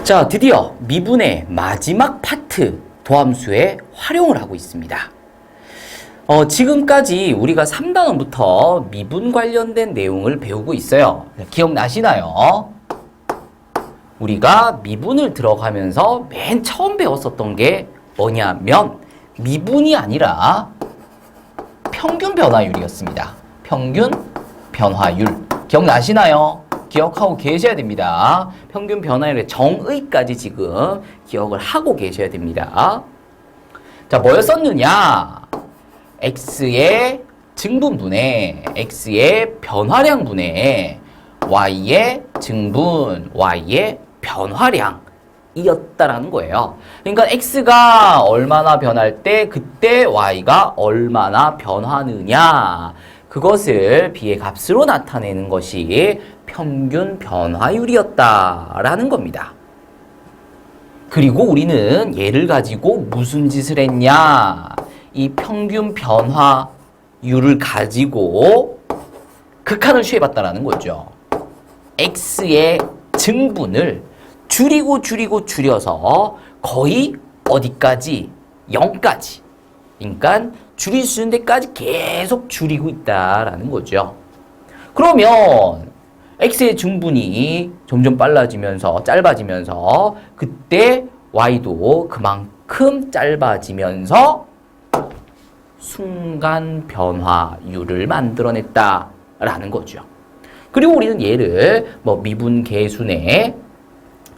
자, 드디어 미분의 마지막 파트 도함수에 활용을 하고 있습니다. 지금까지 우리가 3단원부터 미분 관련된 내용을 배우고 있어요. 기억나시나요? 우리가 미분을 들어가면서 맨 처음 배웠었던 게 뭐냐면 미분이 아니라 평균 변화율이었습니다. 평균 변화율. 기억나시나요? 기억하고 계셔야 됩니다. 평균 변화율의 정의까지 지금 기억을 하고 계셔야 됩니다. 자, 뭐였었느냐? x의 증분분에 x의 변화량분에 y의 증분, y의 변화량이었다라는 거예요. 그러니까 x가 얼마나 변할 때 그때 y가 얼마나 변하느냐, 그것을 b의 값으로 나타내는 것이 평균 변화율이었다라는 겁니다. 그리고 우리는 얘를 가지고 무슨 짓을 했냐? 이 평균 변화율을 가지고 극한을 취해봤다라는 거죠. x의 증분을 줄여서 거의 어디까지? 0까지. 그러니까 줄일 수 있는 데까지 계속 줄이고 있다라는 거죠. 그러면 x의 증분이 점점 짧아지면서 그때 y도 그만큼 짧아지면서 순간 변화율을 만들어냈다라는 거죠. 그리고 우리는 얘를 미분 계수네,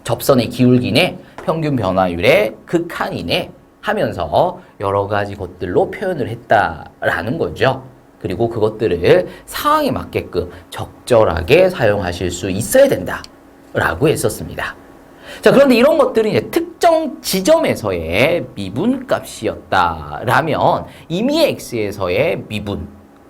접선의 기울기네, 평균 변화율의 극한이네 하면서 여러 가지 것들로 표현을 했다라는 거죠. 그리고 그것들을 상황에 맞게끔 적절하게 사용하실 수 있어야 된다라고 했었습니다. 자, 그런데 이런 것들은 이제 특정 지점에서의 미분값이었다라면 이미 x에서의 미분을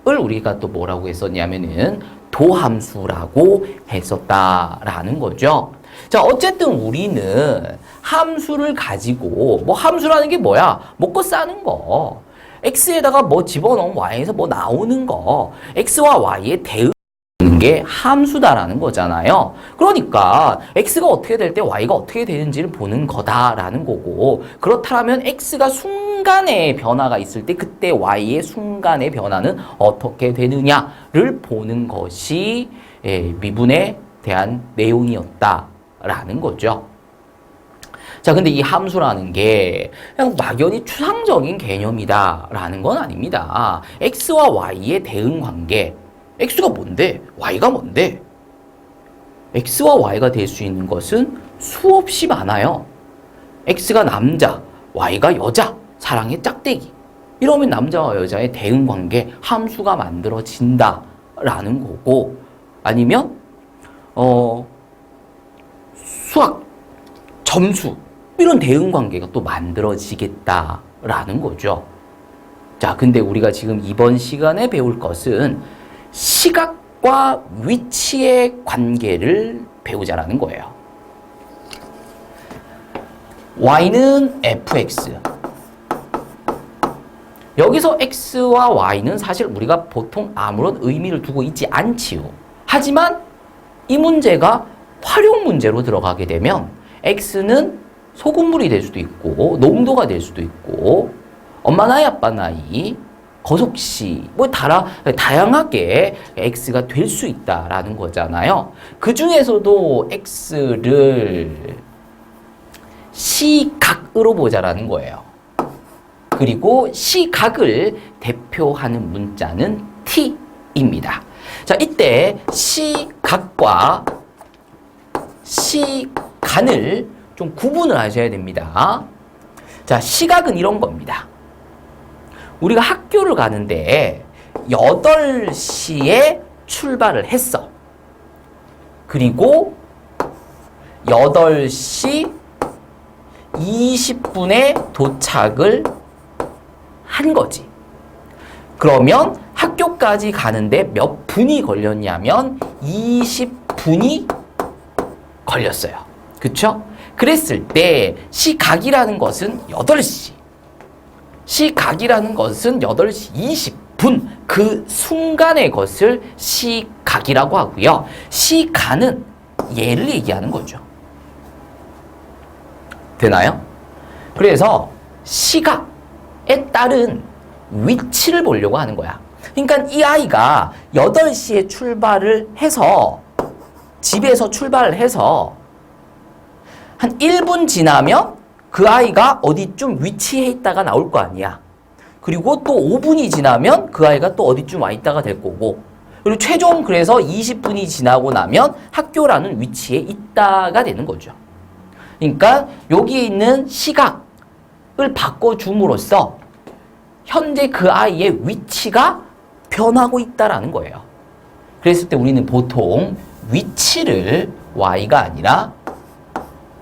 우리가 또 뭐라고 했었냐면은 도함수라고 했었다라는 거죠. 자, 어쨌든 우리는 함수를 가지고, 함수라는 게 뭐야? 먹고 싸는 거. x에다가 집어넣으면 y에서 나오는 거. x와 y의 대응하는 게 함수다라는 거잖아요. 그러니까 x가 어떻게 될 때 y가 어떻게 되는지를 보는 거다라는 거고, 그렇다면 x가 순간의 변화가 있을 때 그때 y의 순간의 변화는 어떻게 되느냐를 보는 것이 미분에 대한 내용이었다라는 거죠. 자, 근데 이 함수라는 게 그냥 막연히 추상적인 개념이다라는 건 아닙니다. x와 y의 대응 관계. x가 뭔데? y가 뭔데? x와 y가 될 수 있는 것은 수없이 많아요. x가 남자, y가 여자, 사랑의 짝대기. 이러면 남자와 여자의 대응 관계, 함수가 만들어진다라는 거고, 아니면 수학, 점수, 이런 대응 관계가 또 만들어지겠다라는 거죠. 자, 근데 우리가 지금 이번 시간에 배울 것은 시각과 위치의 관계를 배우자라는 거예요. y는 fx. 여기서 x와 y는 사실 우리가 보통 아무런 의미를 두고 있지 않지요. 하지만 이 문제가 활용 문제로 들어가게 되면 x는 소금물이 될 수도 있고 농도가 될 수도 있고 엄마 나이 아빠 나이 거속시 다양하게 x가 될 수 있다라는 거잖아요. 그 중에서도 x를 시각으로 보자라는 거예요. 그리고 시각을 대표하는 문자는 t입니다. 자, 이때 시각과 시간을 좀 구분을 하셔야 됩니다. 자, 시각은 이런 겁니다. 우리가 학교를 가는데 8시에 출발을 했어. 그리고 8시 20분에 도착을 한 거지. 그러면 학교까지 가는데 몇 분이 걸렸냐면 20분이 걸렸어요. 그쵸? 그랬을 때 시각이라는 것은 8시. 시각이라는 것은 8시 20분. 그 순간의 것을 시각이라고 하고요. 시간은 얘를 얘기하는 거죠. 되나요? 그래서 시각에 따른 위치를 보려고 하는 거야. 그러니까 이 아이가 8시에 출발을 해서 집에서 출발을 해서 한 1분 지나면 그 아이가 어디쯤 위치해 있다가 나올 거 아니야. 그리고 또 5분이 지나면 그 아이가 또 어디쯤 와 있다가 될 거고, 그리고 최종 그래서 20분이 지나고 나면 학교라는 위치에 있다가 되는 거죠. 그러니까 여기에 있는 시각을 바꿔줌으로써 현재 그 아이의 위치가 변하고 있다라는 거예요. 그랬을 때 우리는 보통 위치를 y가 아니라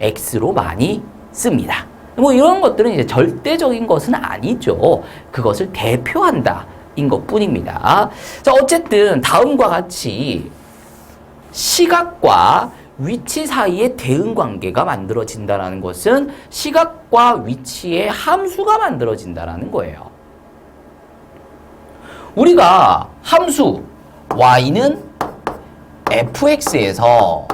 x로 많이 씁니다. 뭐 이런 것들은 이제 절대적인 것은 아니죠. 그것을 대표한다 인 것뿐입니다. 자, 어쨌든 다음과 같이 시각과 위치 사이에 대응 관계가 만들어진다는 것은 시각과 위치의 함수가 만들어진다는 거예요. 우리가 함수 y는 fx에서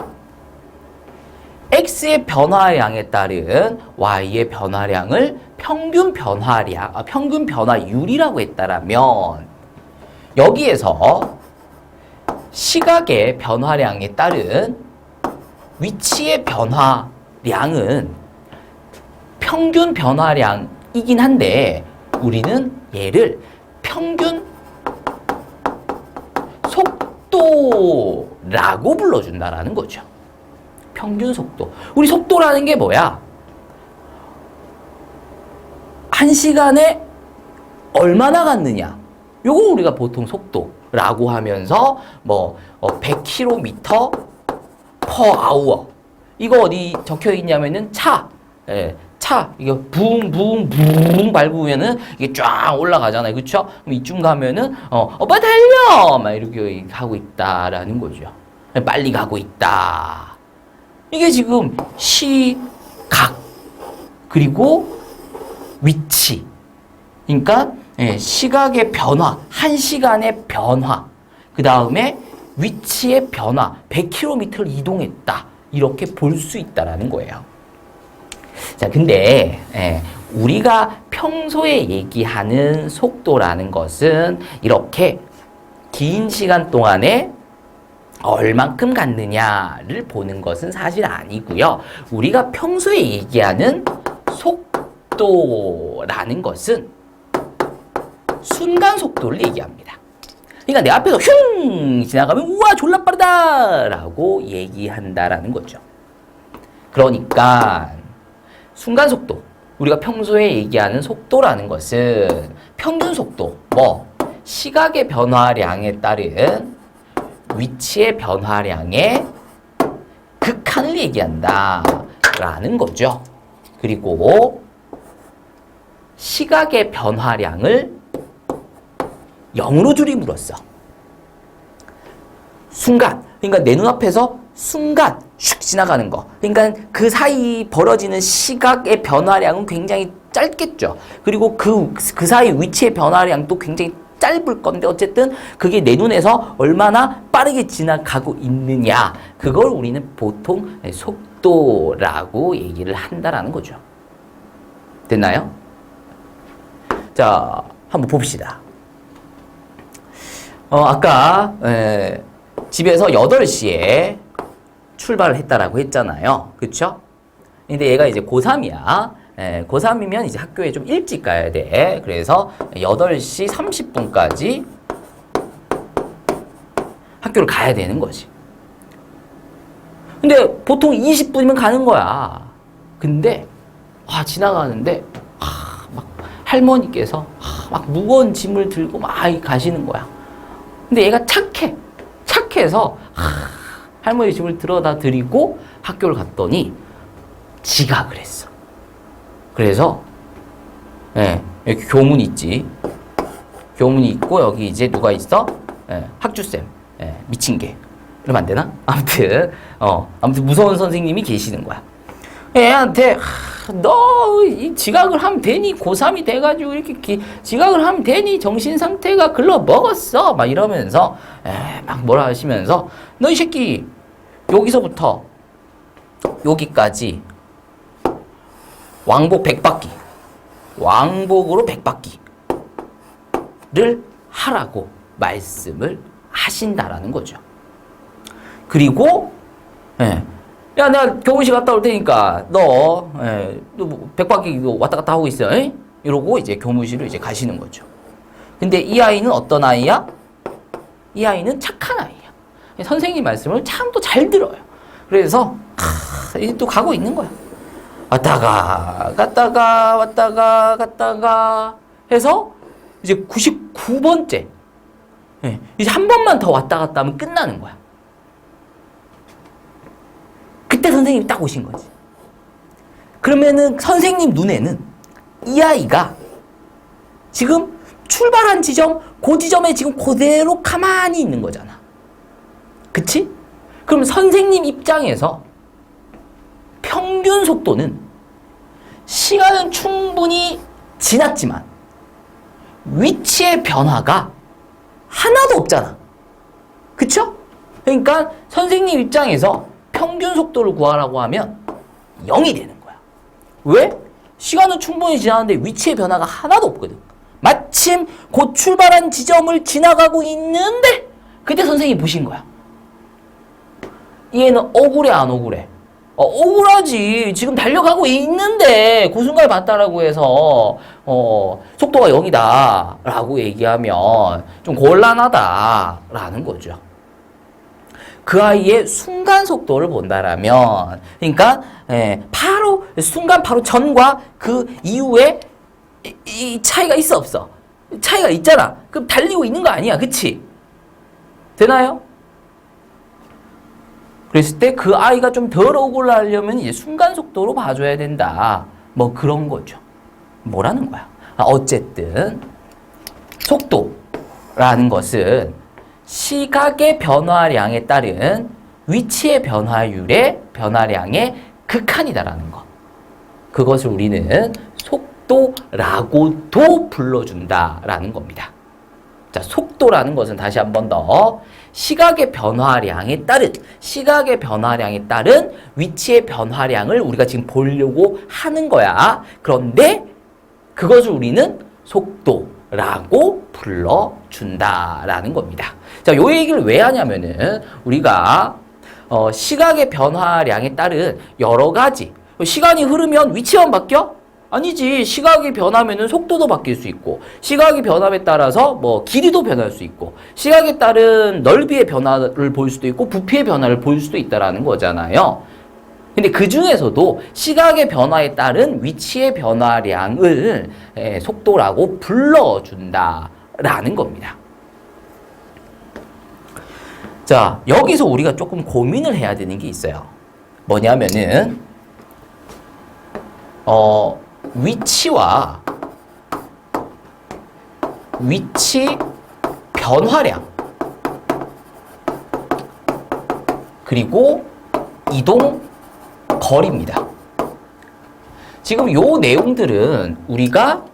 x의 변화량에 따른 y의 변화량을 평균 변화율이라고 했다라면, 여기에서 시각의 변화량에 따른 위치의 변화량은 평균 변화량이긴 한데 우리는 얘를 평균 속도라고 불러준다라는 거죠. 평균 속도. 우리 속도라는 게 뭐야? 1시간에 얼마나 갔느냐? 요거 우리가 보통 속도라고 하면서 100km per hour. 이거 어디 적혀 있냐면은 차. 이거 붕붕붕 밟으면은 이게 쫙 올라가잖아요. 그쵸? 그럼 이쯤 가면은 빨리 달려! 막 이렇게 하고 있다라는 거죠. 빨리 가고 있다. 이게 지금 시각 그리고 위치. 그러니까 시각의 변화, 1시간의 변화, 그 다음에 위치의 변화, 100km를 이동했다. 이렇게 볼 수 있다라는 거예요. 자, 근데 우리가 평소에 얘기하는 속도라는 것은 이렇게 긴 시간 동안에 얼만큼 갔느냐를 보는 것은 사실 아니고요. 우리가 평소에 얘기하는 속도라는 것은 순간 속도를 얘기합니다. 그러니까 내 앞에서 흉 지나가면 우와 졸라 빠르다 라고 얘기한다라는 거죠. 그러니까 순간 속도, 우리가 평소에 얘기하는 속도라는 것은 평균 속도, 시각의 변화량에 따른 위치의 변화량의 극한을 얘기한다라는 거죠. 그리고 시각의 변화량을 0으로 줄임으로써 순간, 그러니까 내 눈앞에서 순간 슉 지나가는 거, 그러니까 그 사이 벌어지는 시각의 변화량은 굉장히 짧겠죠. 그리고 그 사이 위치의 변화량도 굉장히 짧을 건데 어쨌든 그게 내 눈에서 얼마나 빠르게 지나가고 있느냐, 그걸 우리는 보통 속도라고 얘기를 한다라는 거죠. 됐나요? 자, 한번 봅시다. 아까 집에서 8시에 출발을 했다라고 했잖아요. 그쵸? 근데 얘가 이제 고3이야. 고3이면 이제 학교에 좀 일찍 가야 돼. 그래서 8시 30분까지 학교를 가야 되는 거지. 근데 보통 20분이면 가는 거야. 근데 지나가는데 막 할머니께서 막 무거운 짐을 들고 막 가시는 거야. 근데 얘가 착해서 할머니 집을 들어다 드리고 학교를 갔더니 지각을 했어. 그래서 여기 교문 있지. 교문이 있고 여기 이제 누가 있어? 학주쌤. 미친 개. 그러면 안 되나? 아무튼 무서운 선생님이 계시는 거야. 애한테 너 이 지각을 하면 되니? 고3이 돼가지고 이렇게 지각을 하면 되니? 정신 상태가 글러 먹었어. 막 이러면서 막 뭐라 하시면서 너 이 새끼 여기서부터 여기까지 왕복 100바퀴. 왕복으로 100바퀴를 하라고 말씀을 하신다라는 거죠. 그리고 야, 내가 교무실 갔다 올 테니까 너 100바퀴 왔다 갔다 하고 있어. 이러고 이제 교무실을 이제 가시는 거죠. 근데 이 아이는 어떤 아이야? 이 아이는 착한 아이야. 선생님 말씀을 참 또 잘 들어요. 그래서 이제 또 가고 있는 거야. 왔다가 갔다가 왔다가 갔다가 해서 이제 99번째. 이제 한 번만 더 왔다 갔다 하면 끝나는 거야. 그때 선생님이 딱 오신 거지. 그러면은 선생님 눈에는 이 아이가 지금 출발한 지점, 그 지점에 지금 그대로 가만히 있는 거잖아. 그치? 그럼 선생님 입장에서 평균 속도는 시간은 충분히 지났지만 위치의 변화가 하나도 없잖아. 그쵸? 그러니까 선생님 입장에서 평균 속도를 구하라고 하면 0이 되는 거야. 왜? 시간은 충분히 지났는데 위치의 변화가 하나도 없거든. 마침 곧 출발한 지점을 지나가고 있는데 그때 선생님이 보신 거야. 얘는 억울해 안 억울해? 억울하지. 지금 달려가고 있는데 그 순간에 봤다라고 해서 속도가 0이다 라고 얘기하면 좀 곤란하다라는 거죠. 그 아이의 순간 속도를 본다라면, 그러니까 바로 순간 바로 전과 그 이후에 이 차이가 있어 없어? 차이가 있잖아. 그럼 달리고 있는 거 아니야, 그치? 되나요? 그랬을 때 그 아이가 좀 덜 억울하려면 이제 순간 속도로 봐줘야 된다. 뭐 그런 거죠. 뭐라는 거야? 어쨌든 속도라는 것은 시각의 변화량에 따른 위치의 변화율의 변화량의 극한이다라는 것. 그것을 우리는 속도라고도 불러준다라는 겁니다. 자, 속도라는 것은 다시 한 번 더 시각의 변화량에 따른 위치의 변화량을 우리가 지금 보려고 하는 거야. 그런데 그것을 우리는 속도라고 불러준다라는 겁니다. 자, 요 얘기를 왜 하냐면은 우리가 시각의 변화량에 따른 여러 가지 시간이 흐르면 위치만 바뀌어? 아니지. 시각이 변하면은 속도도 바뀔 수 있고, 시각이 변함에 따라서 뭐 길이도 변할 수 있고, 시각에 따른 넓이의 변화를 볼 수도 있고, 부피의 변화를 볼 수도 있다라는 거잖아요. 근데 그 중에서도 시각의 변화에 따른 위치의 변화량을 속도라고 불러준다라는 겁니다. 자, 여기서 우리가 조금 고민을 해야 되는 게 있어요. 뭐냐면은 위치와 위치 변화량 그리고 이동 거리입니다. 지금 요 내용들은 우리가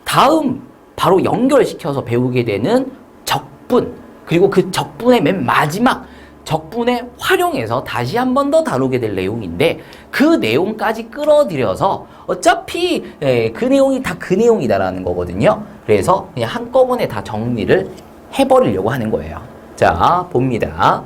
다음 바로 연결시켜서 배우게 되는 적분, 그리고 그 적분의 맨 마지막 적분에 활용해서 다시 한 번 더 다루게 될 내용인데, 그 내용까지 끌어들여서 어차피 그 내용이 다 그 내용이다라는 거거든요. 그래서 그냥 한꺼번에 다 정리를 해버리려고 하는 거예요. 자, 봅니다.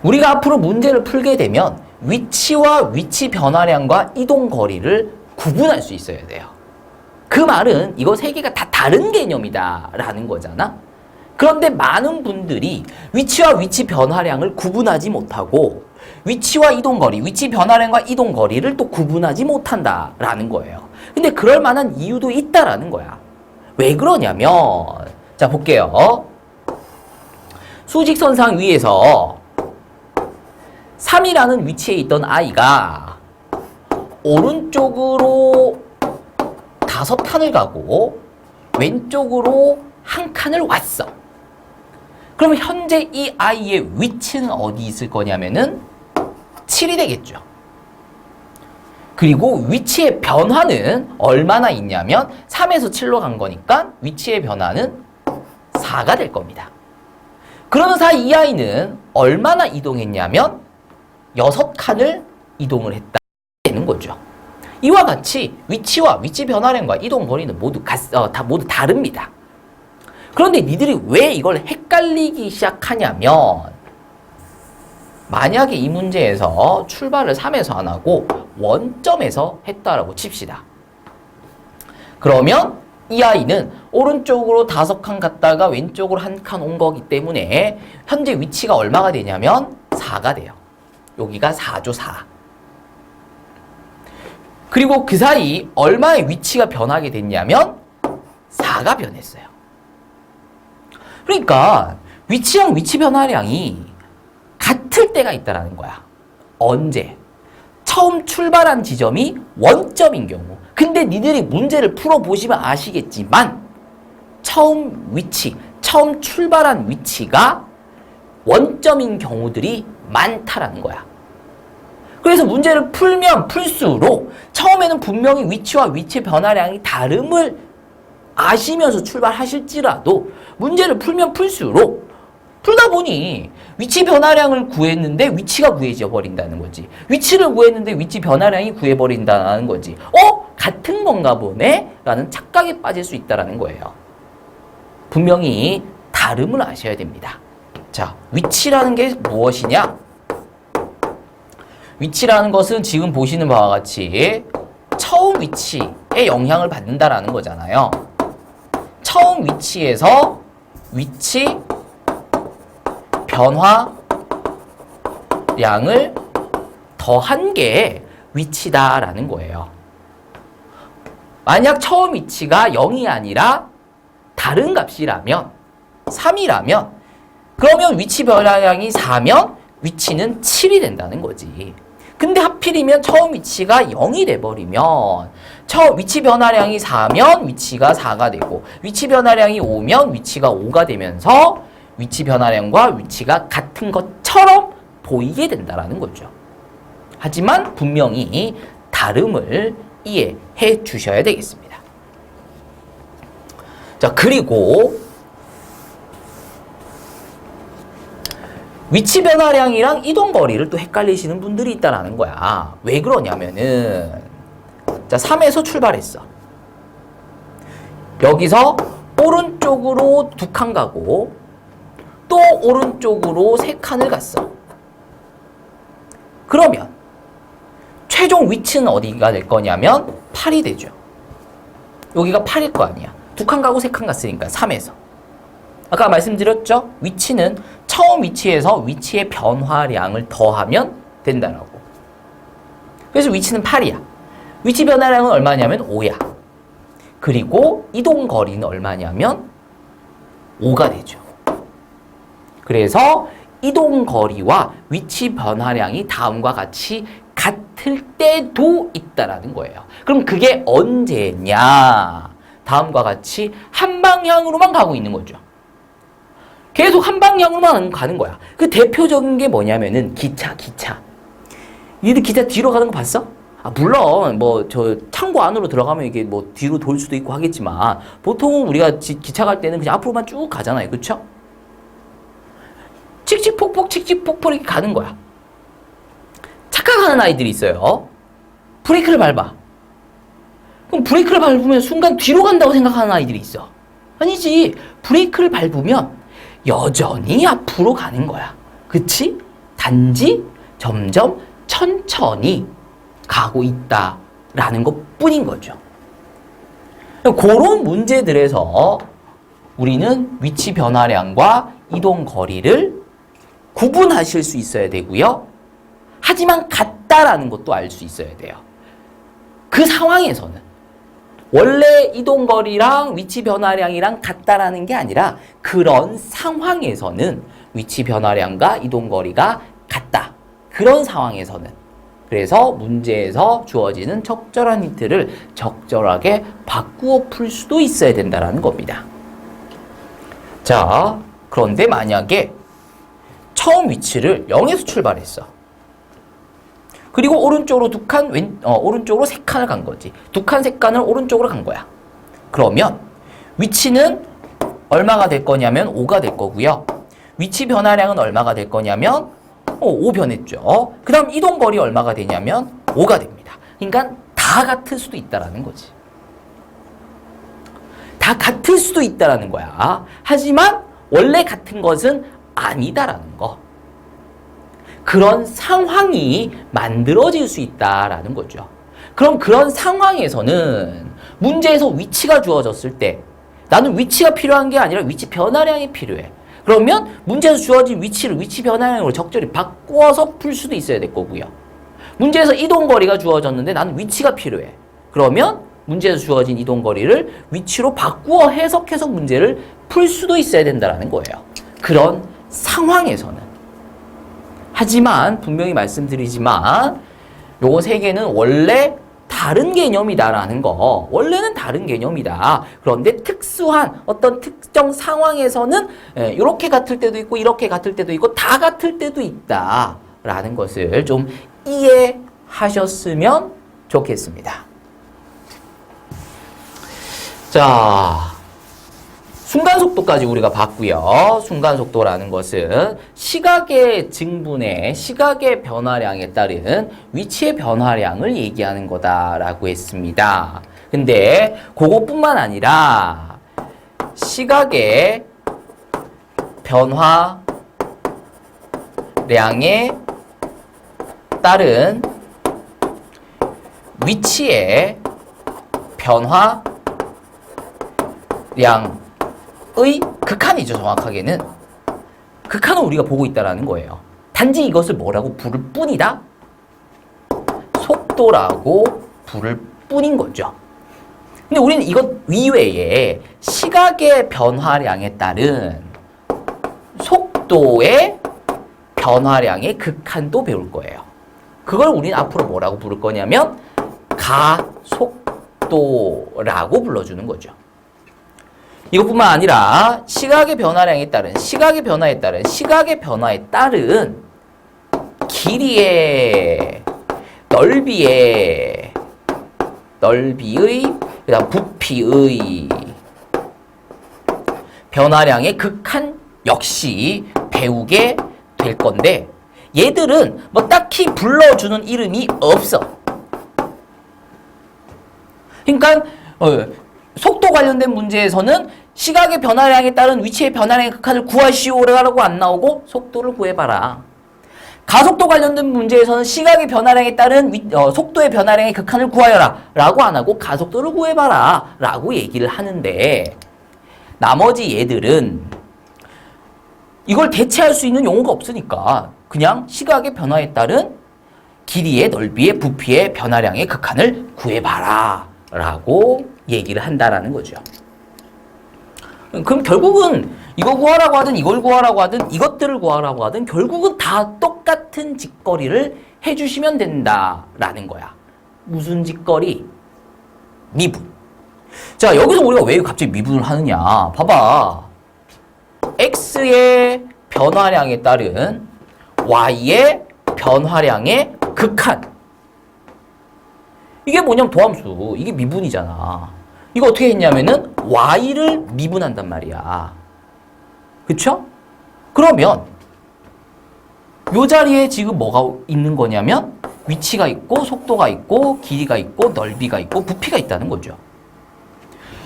우리가 앞으로 문제를 풀게 되면 위치와 위치 변화량과 이동 거리를 구분할 수 있어야 돼요. 그 말은 이거 세 개가 다 다른 개념이다 라는 거잖아. 그런데 많은 분들이 위치와 위치 변화량을 구분하지 못하고 위치와 이동거리, 위치 변화량과 이동거리를 또 구분하지 못한다라는 거예요. 근데 그럴 만한 이유도 있다라는 거야. 왜 그러냐면, 자, 볼게요. 수직선상 위에서 3이라는 위치에 있던 아이가 오른쪽으로 5칸을 가고 왼쪽으로 1칸을 왔어. 그러면 현재 이 아이의 위치는 어디 있을 거냐면은 7이 되겠죠. 그리고 위치의 변화는 얼마나 있냐면 3에서 7로 간 거니까 위치의 변화는 4가 될 겁니다. 그러면서 이 아이는 얼마나 이동했냐면 6칸을 이동을 했다. 이와 같이 위치와 위치 변화량과 이동 거리는 모두 모두 다릅니다. 그런데 니들이 왜 이걸 헷갈리기 시작하냐면 만약에 이 문제에서 출발을 3에서 안 하고 원점에서 했다라고 칩시다. 그러면 이 아이는 오른쪽으로 5칸 갔다가 왼쪽으로 1칸 온 거기 때문에 현재 위치가 얼마가 되냐면 4가 돼요. 여기가 4죠, 4. 그리고 그 사이 얼마의 위치가 변하게 됐냐면 4가 변했어요. 그러니까 위치랑 위치 변화량이 같을 때가 있다라는 거야. 언제? 처음 출발한 지점이 원점인 경우. 근데 니들이 문제를 풀어보시면 아시겠지만 처음 출발한 위치가 원점인 경우들이 많다라는 거야. 그래서 문제를 풀면 풀수록 처음에는 분명히 위치와 위치 변화량이 다름을 아시면서 출발하실지라도 문제를 풀면 풀수록 풀다 보니 위치 변화량을 구했는데 위치가 구해져 버린다는 거지. 위치를 구했는데 위치 변화량이 구해버린다는 거지. 같은 건가 보네? 라는 착각에 빠질 수 있다는 거예요. 분명히 다름을 아셔야 됩니다. 자, 위치라는 게 무엇이냐? 위치라는 것은 지금 보시는 바와 같이 처음 위치에 영향을 받는다라는 거잖아요. 처음 위치에서 위치 변화량을 더한 게 위치다라는 거예요. 만약 처음 위치가 0이 아니라 다른 값이라면 3이라면 그러면 위치 변화량이 4면 위치는 7이 된다는 거지. 근데 하필이면 처음 위치가 0이 돼버리면 위치 변화량이 4면 위치가 4가 되고 위치 변화량이 5면 위치가 5가 되면서 위치 변화량과 위치가 같은 것처럼 보이게 된다는 거죠. 하지만 분명히 다름을 이해해 주셔야 되겠습니다. 자, 그리고 위치 변화량이랑 이동 거리를 또 헷갈리시는 분들이 있다라는 거야. 왜 그러냐면은 자, 3에서 출발했어. 여기서 오른쪽으로 2칸 가고 또 오른쪽으로 3칸을 갔어. 그러면 최종 위치는 어디가 될 거냐면 8이 되죠. 여기가 8일 거 아니야. 2칸 가고 3칸 갔으니까 3에서. 아까 말씀드렸죠? 위치는 처음 위치에서 위치의 변화량을 더하면 된다라고. 그래서 위치는 8이야. 위치 변화량은 얼마냐면 5야. 그리고 이동 거리는 얼마냐면 5가 되죠. 그래서 이동 거리와 위치 변화량이 다음과 같이 같을 때도 있다라는 거예요. 그럼 그게 언제냐? 다음과 같이 한 방향으로만 가고 있는 거죠. 계속 한 방향으로만 가는 거야. 그 대표적인 게 뭐냐면은 기차. 니들 기차 뒤로 가는 거 봤어? 물론 저 창고 안으로 들어가면 이게 뒤로 돌 수도 있고 하겠지만 보통 우리가 기차 갈 때는 그냥 앞으로만 쭉 가잖아요. 그렇죠? 칙칙폭폭 이렇게 가는 거야. 착각하는 아이들이 있어요. 브레이크를 밟아. 그럼 브레이크를 밟으면 순간 뒤로 간다고 생각하는 아이들이 있어. 아니지. 브레이크를 밟으면 여전히 앞으로 가는 거야. 그치? 단지 점점 천천히 가고 있다라는 것 뿐인 거죠. 그런 문제들에서 우리는 위치 변화량과 이동 거리를 구분하실 수 있어야 되고요. 하지만 같다라는 것도 알 수 있어야 돼요. 그 상황에서는 원래 이동 거리랑 위치 변화량이랑 같다라는 게 아니라 그런 상황에서는 위치 변화량과 이동 거리가 같다. 그런 상황에서는 그래서 문제에서 주어지는 적절한 힌트를 적절하게 바꾸어 풀 수도 있어야 된다는 겁니다. 자, 그런데 만약에 처음 위치를 0에서 출발했어. 그리고 오른쪽으로 오른쪽으로 3칸을 간 거지. 2칸, 3칸을 오른쪽으로 간 거야. 그러면 위치는 얼마가 될 거냐면 5가 될 거고요. 위치 변화량은 얼마가 될 거냐면 5 변했죠. 그 다음 이동 거리 얼마가 되냐면 5가 됩니다. 그러니까 다 같을 수도 있다라는 거지. 다 같을 수도 있다라는 거야. 하지만 원래 같은 것은 아니다라는 거. 그런 상황이 만들어질 수 있다라는 거죠. 그럼 그런 상황에서는 문제에서 위치가 주어졌을 때 나는 위치가 필요한 게 아니라 위치 변화량이 필요해. 그러면 문제에서 주어진 위치를 위치 변화량으로 적절히 바꾸어서 풀 수도 있어야 될 거고요. 문제에서 이동거리가 주어졌는데 나는 위치가 필요해. 그러면 문제에서 주어진 이동거리를 위치로 바꾸어 해석해서 문제를 풀 수도 있어야 된다는 거예요. 그런 상황에서는. 하지만 분명히 말씀드리지만 요거 세 개는 원래 다른 개념이다라는 거. 원래는 다른 개념이다. 그런데 특수한 어떤 특정 상황에서는 이렇게 같을 때도 있고 이렇게 같을 때도 있고 다 같을 때도 있다라는 것을 좀 이해하셨으면 좋겠습니다. 자, 순간속도까지 우리가 봤고요. 순간속도라는 것은 시각의 증분의 시각의 변화량에 따른 위치의 변화량을 얘기하는 거다라고 했습니다. 근데 그것뿐만 아니라 시각의 변화량에 따른 위치의 변화량 의 극한이죠. 정확하게는 극한은 우리가 보고 있다는 거예요. 단지 이것을 뭐라고 부를 뿐이다? 속도라고 부를 뿐인 거죠. 근데 우리는 이것 이외에 시각의 변화량에 따른 속도의 변화량의 극한도 배울 거예요. 그걸 우리는 앞으로 뭐라고 부를 거냐면 가속도라고 불러주는 거죠. 이것뿐만 아니라 시각의 변화량에 따른 시각의 변화에 따른 길이의 넓이의 그다음 부피의 변화량의 극한 역시 배우게 될 건데 얘들은 뭐 딱히 불러주는 이름이 없어. 그러니까 속도 관련된 문제에서는 시각의 변화량에 따른 위치의 변화량의 극한을 구하시오라고 안 나오고 속도를 구해봐라. 가속도 관련된 문제에서는 시각의 변화량에 따른 속도의 변화량의 극한을 구하여라 라고 안 하고 가속도를 구해봐라 라고 얘기를 하는데 나머지 얘들은 이걸 대체할 수 있는 용어가 없으니까 그냥 시각의 변화에 따른 길이의 넓이의 부피의 변화량의 극한을 구해봐라 라고 얘기를 한다라는 거죠. 그럼 결국은 이거 구하라고 하든 이걸 구하라고 하든 이것들을 구하라고 하든 결국은 다 똑같은 짓거리를 해주시면 된다라는 거야. 무슨 짓거리? 미분. 자, 여기서 우리가 왜 갑자기 미분을 하느냐? 봐봐. x의 변화량에 따른 y의 변화량의 극한. 이게 뭐냐면 도함수. 이게 미분이잖아. 이거 어떻게 했냐면은 y를 미분한단 말이야. 그쵸? 그러면 요 자리에 지금 뭐가 있는 거냐면 위치가 있고 속도가 있고 길이가 있고 넓이가 있고 부피가 있다는 거죠.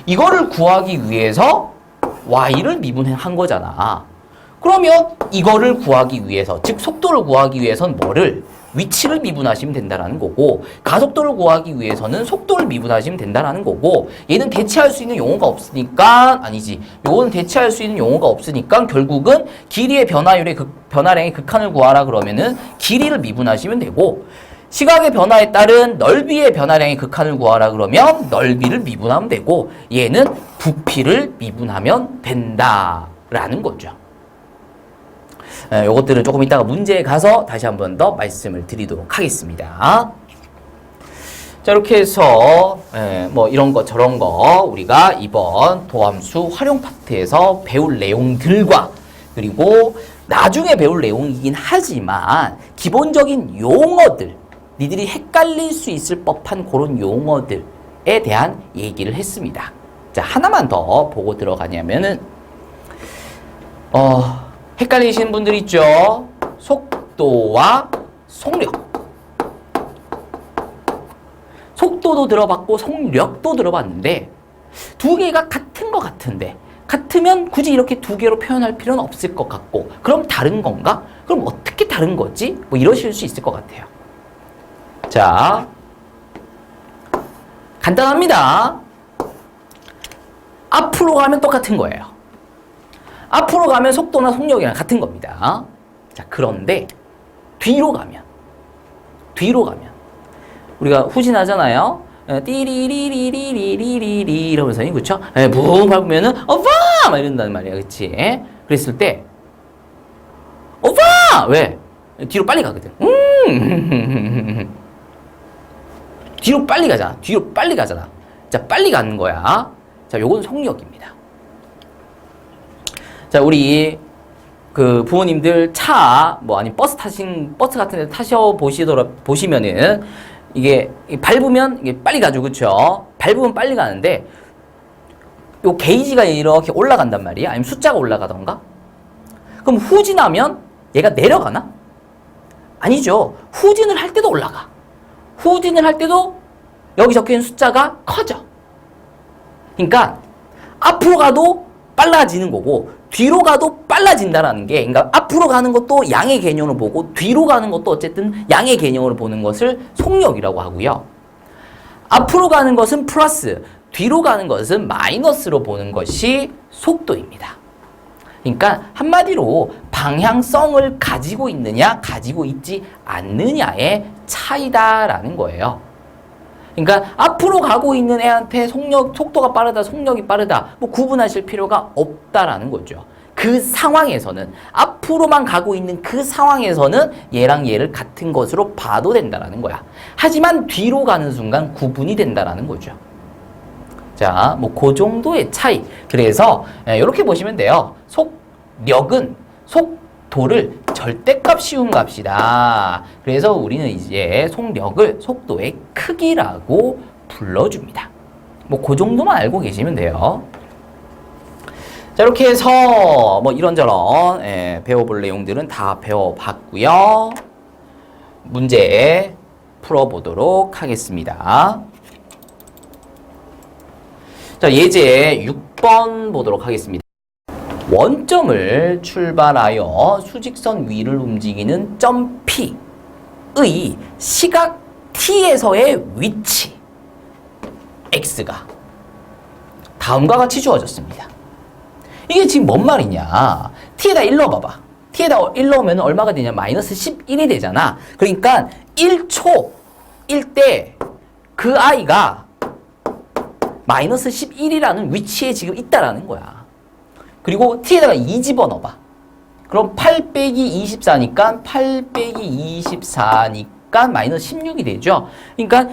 이거를 구하기 위해서 y를 미분한 거잖아. 그러면 이거를 구하기 위해서, 즉 속도를 구하기 위해서는 뭐를? 위치를 미분하시면 된다는 거고, 가속도를 구하기 위해서는 속도를 미분하시면 된다는 거고, 얘는 대체할 수 있는 용어가 없으니까, 아니지, 요거는 대체할 수 있는 용어가 없으니까 결국은 길이의 변화량의 극한을 구하라 그러면은 길이를 미분하시면 되고, 시각의 변화에 따른 넓이의 변화량의 극한을 구하라 그러면 넓이를 미분하면 되고, 얘는 부피를 미분하면 된다라는 거죠. 요것들은 조금 이따가 문제에 가서 다시 한 번 더 말씀을 드리도록 하겠습니다. 자, 이렇게 해서 뭐 이런 거 저런 거 우리가 이번 도함수 활용 파트에서 배울 내용들과 그리고 나중에 배울 내용이긴 하지만 기본적인 용어들, 니들이 헷갈릴 수 있을 법한 그런 용어들에 대한 얘기를 했습니다. 자, 하나만 더 보고 들어가냐면은 헷갈리시는 분들 있죠? 속도와 속력. 속도도 들어봤고 속력도 들어봤는데 두 개가 같은 것 같은데 같으면 굳이 이렇게 두 개로 표현할 필요는 없을 것 같고 그럼 다른 건가? 그럼 어떻게 다른 거지? 뭐 이러실 수 있을 것 같아요. 자, 간단합니다. 앞으로 가면 똑같은 거예요. 앞으로 가면 속도나 속력이랑 같은 겁니다. 자, 그런데 뒤로 가면 우리가 후진하잖아요. 띠리리리리리리리 이러면서 그렇죠? 붕 밟으면은 오빠 막 이런단 말이야, 그렇지? 그랬을 때 오빠 왜 뒤로 빨리 가거든. 뒤로 빨리 가잖아. 자, 빨리 가는 거야. 자, 요건 속력입니다. 자, 우리 그 부모님들 차 뭐 아니 버스 같은 데 타셔 보시면은 이게 밟으면 이게 빨리 가죠, 그렇죠? 밟으면 빨리 가는데 요 게이지가 이렇게 올라간단 말이야. 아니면 숫자가 올라가던가. 그럼 후진하면 얘가 내려가나? 아니죠. 후진을 할 때도 올라가. 후진을 할 때도 여기 적혀있는 숫자가 커져. 그러니까 앞으로 가도 빨라지는 거고 뒤로 가도 빨라진다라는 게, 그러니까 앞으로 가는 것도 양의 개념으로 보고 뒤로 가는 것도 어쨌든 양의 개념으로 보는 것을 속력이라고 하고요. 앞으로 가는 것은 플러스, 뒤로 가는 것은 마이너스로 보는 것이 속도입니다. 그러니까 한마디로 방향성을 가지고 있느냐, 가지고 있지 않느냐의 차이다라는 거예요. 그러니까 앞으로 가고 있는 애한테 속도가 빠르다, 속력이 빠르다 뭐 구분하실 필요가 없다라는 거죠. 그 상황에서는 앞으로만 가고 있는 그 상황에서는 얘랑 얘를 같은 것으로 봐도 된다라는 거야. 하지만 뒤로 가는 순간 구분이 된다라는 거죠. 자, 뭐 그 정도의 차이. 그래서 이렇게 보시면 돼요. 속력은 속도를 절대값 씌운 값이다. 그래서 우리는 이제 속력을 속도의 크기라고 불러줍니다. 뭐 그 정도만 알고 계시면 돼요. 자, 이렇게 해서 뭐 이런저런 배워볼 내용들은 다 배워봤고요. 문제 풀어보도록 하겠습니다. 자, 예제 6번 보도록 하겠습니다. 원점을 출발하여 수직선 위를 움직이는 점 P의 시각 T에서의 위치 X가 다음과 같이 주어졌습니다. 이게 지금 뭔 말이냐? T에다 1 넣어봐봐. T에다 1 넣으면 얼마가 되냐? 마이너스 11이 되잖아. 그러니까 1초일 때 그 아이가 마이너스 11이라는 위치에 지금 있다라는 거야. 그리고 T에다가 2 집어넣어봐. 그럼 8 빼기 24니까 8 빼기 24니까 마이너스 16이 되죠. 그러니까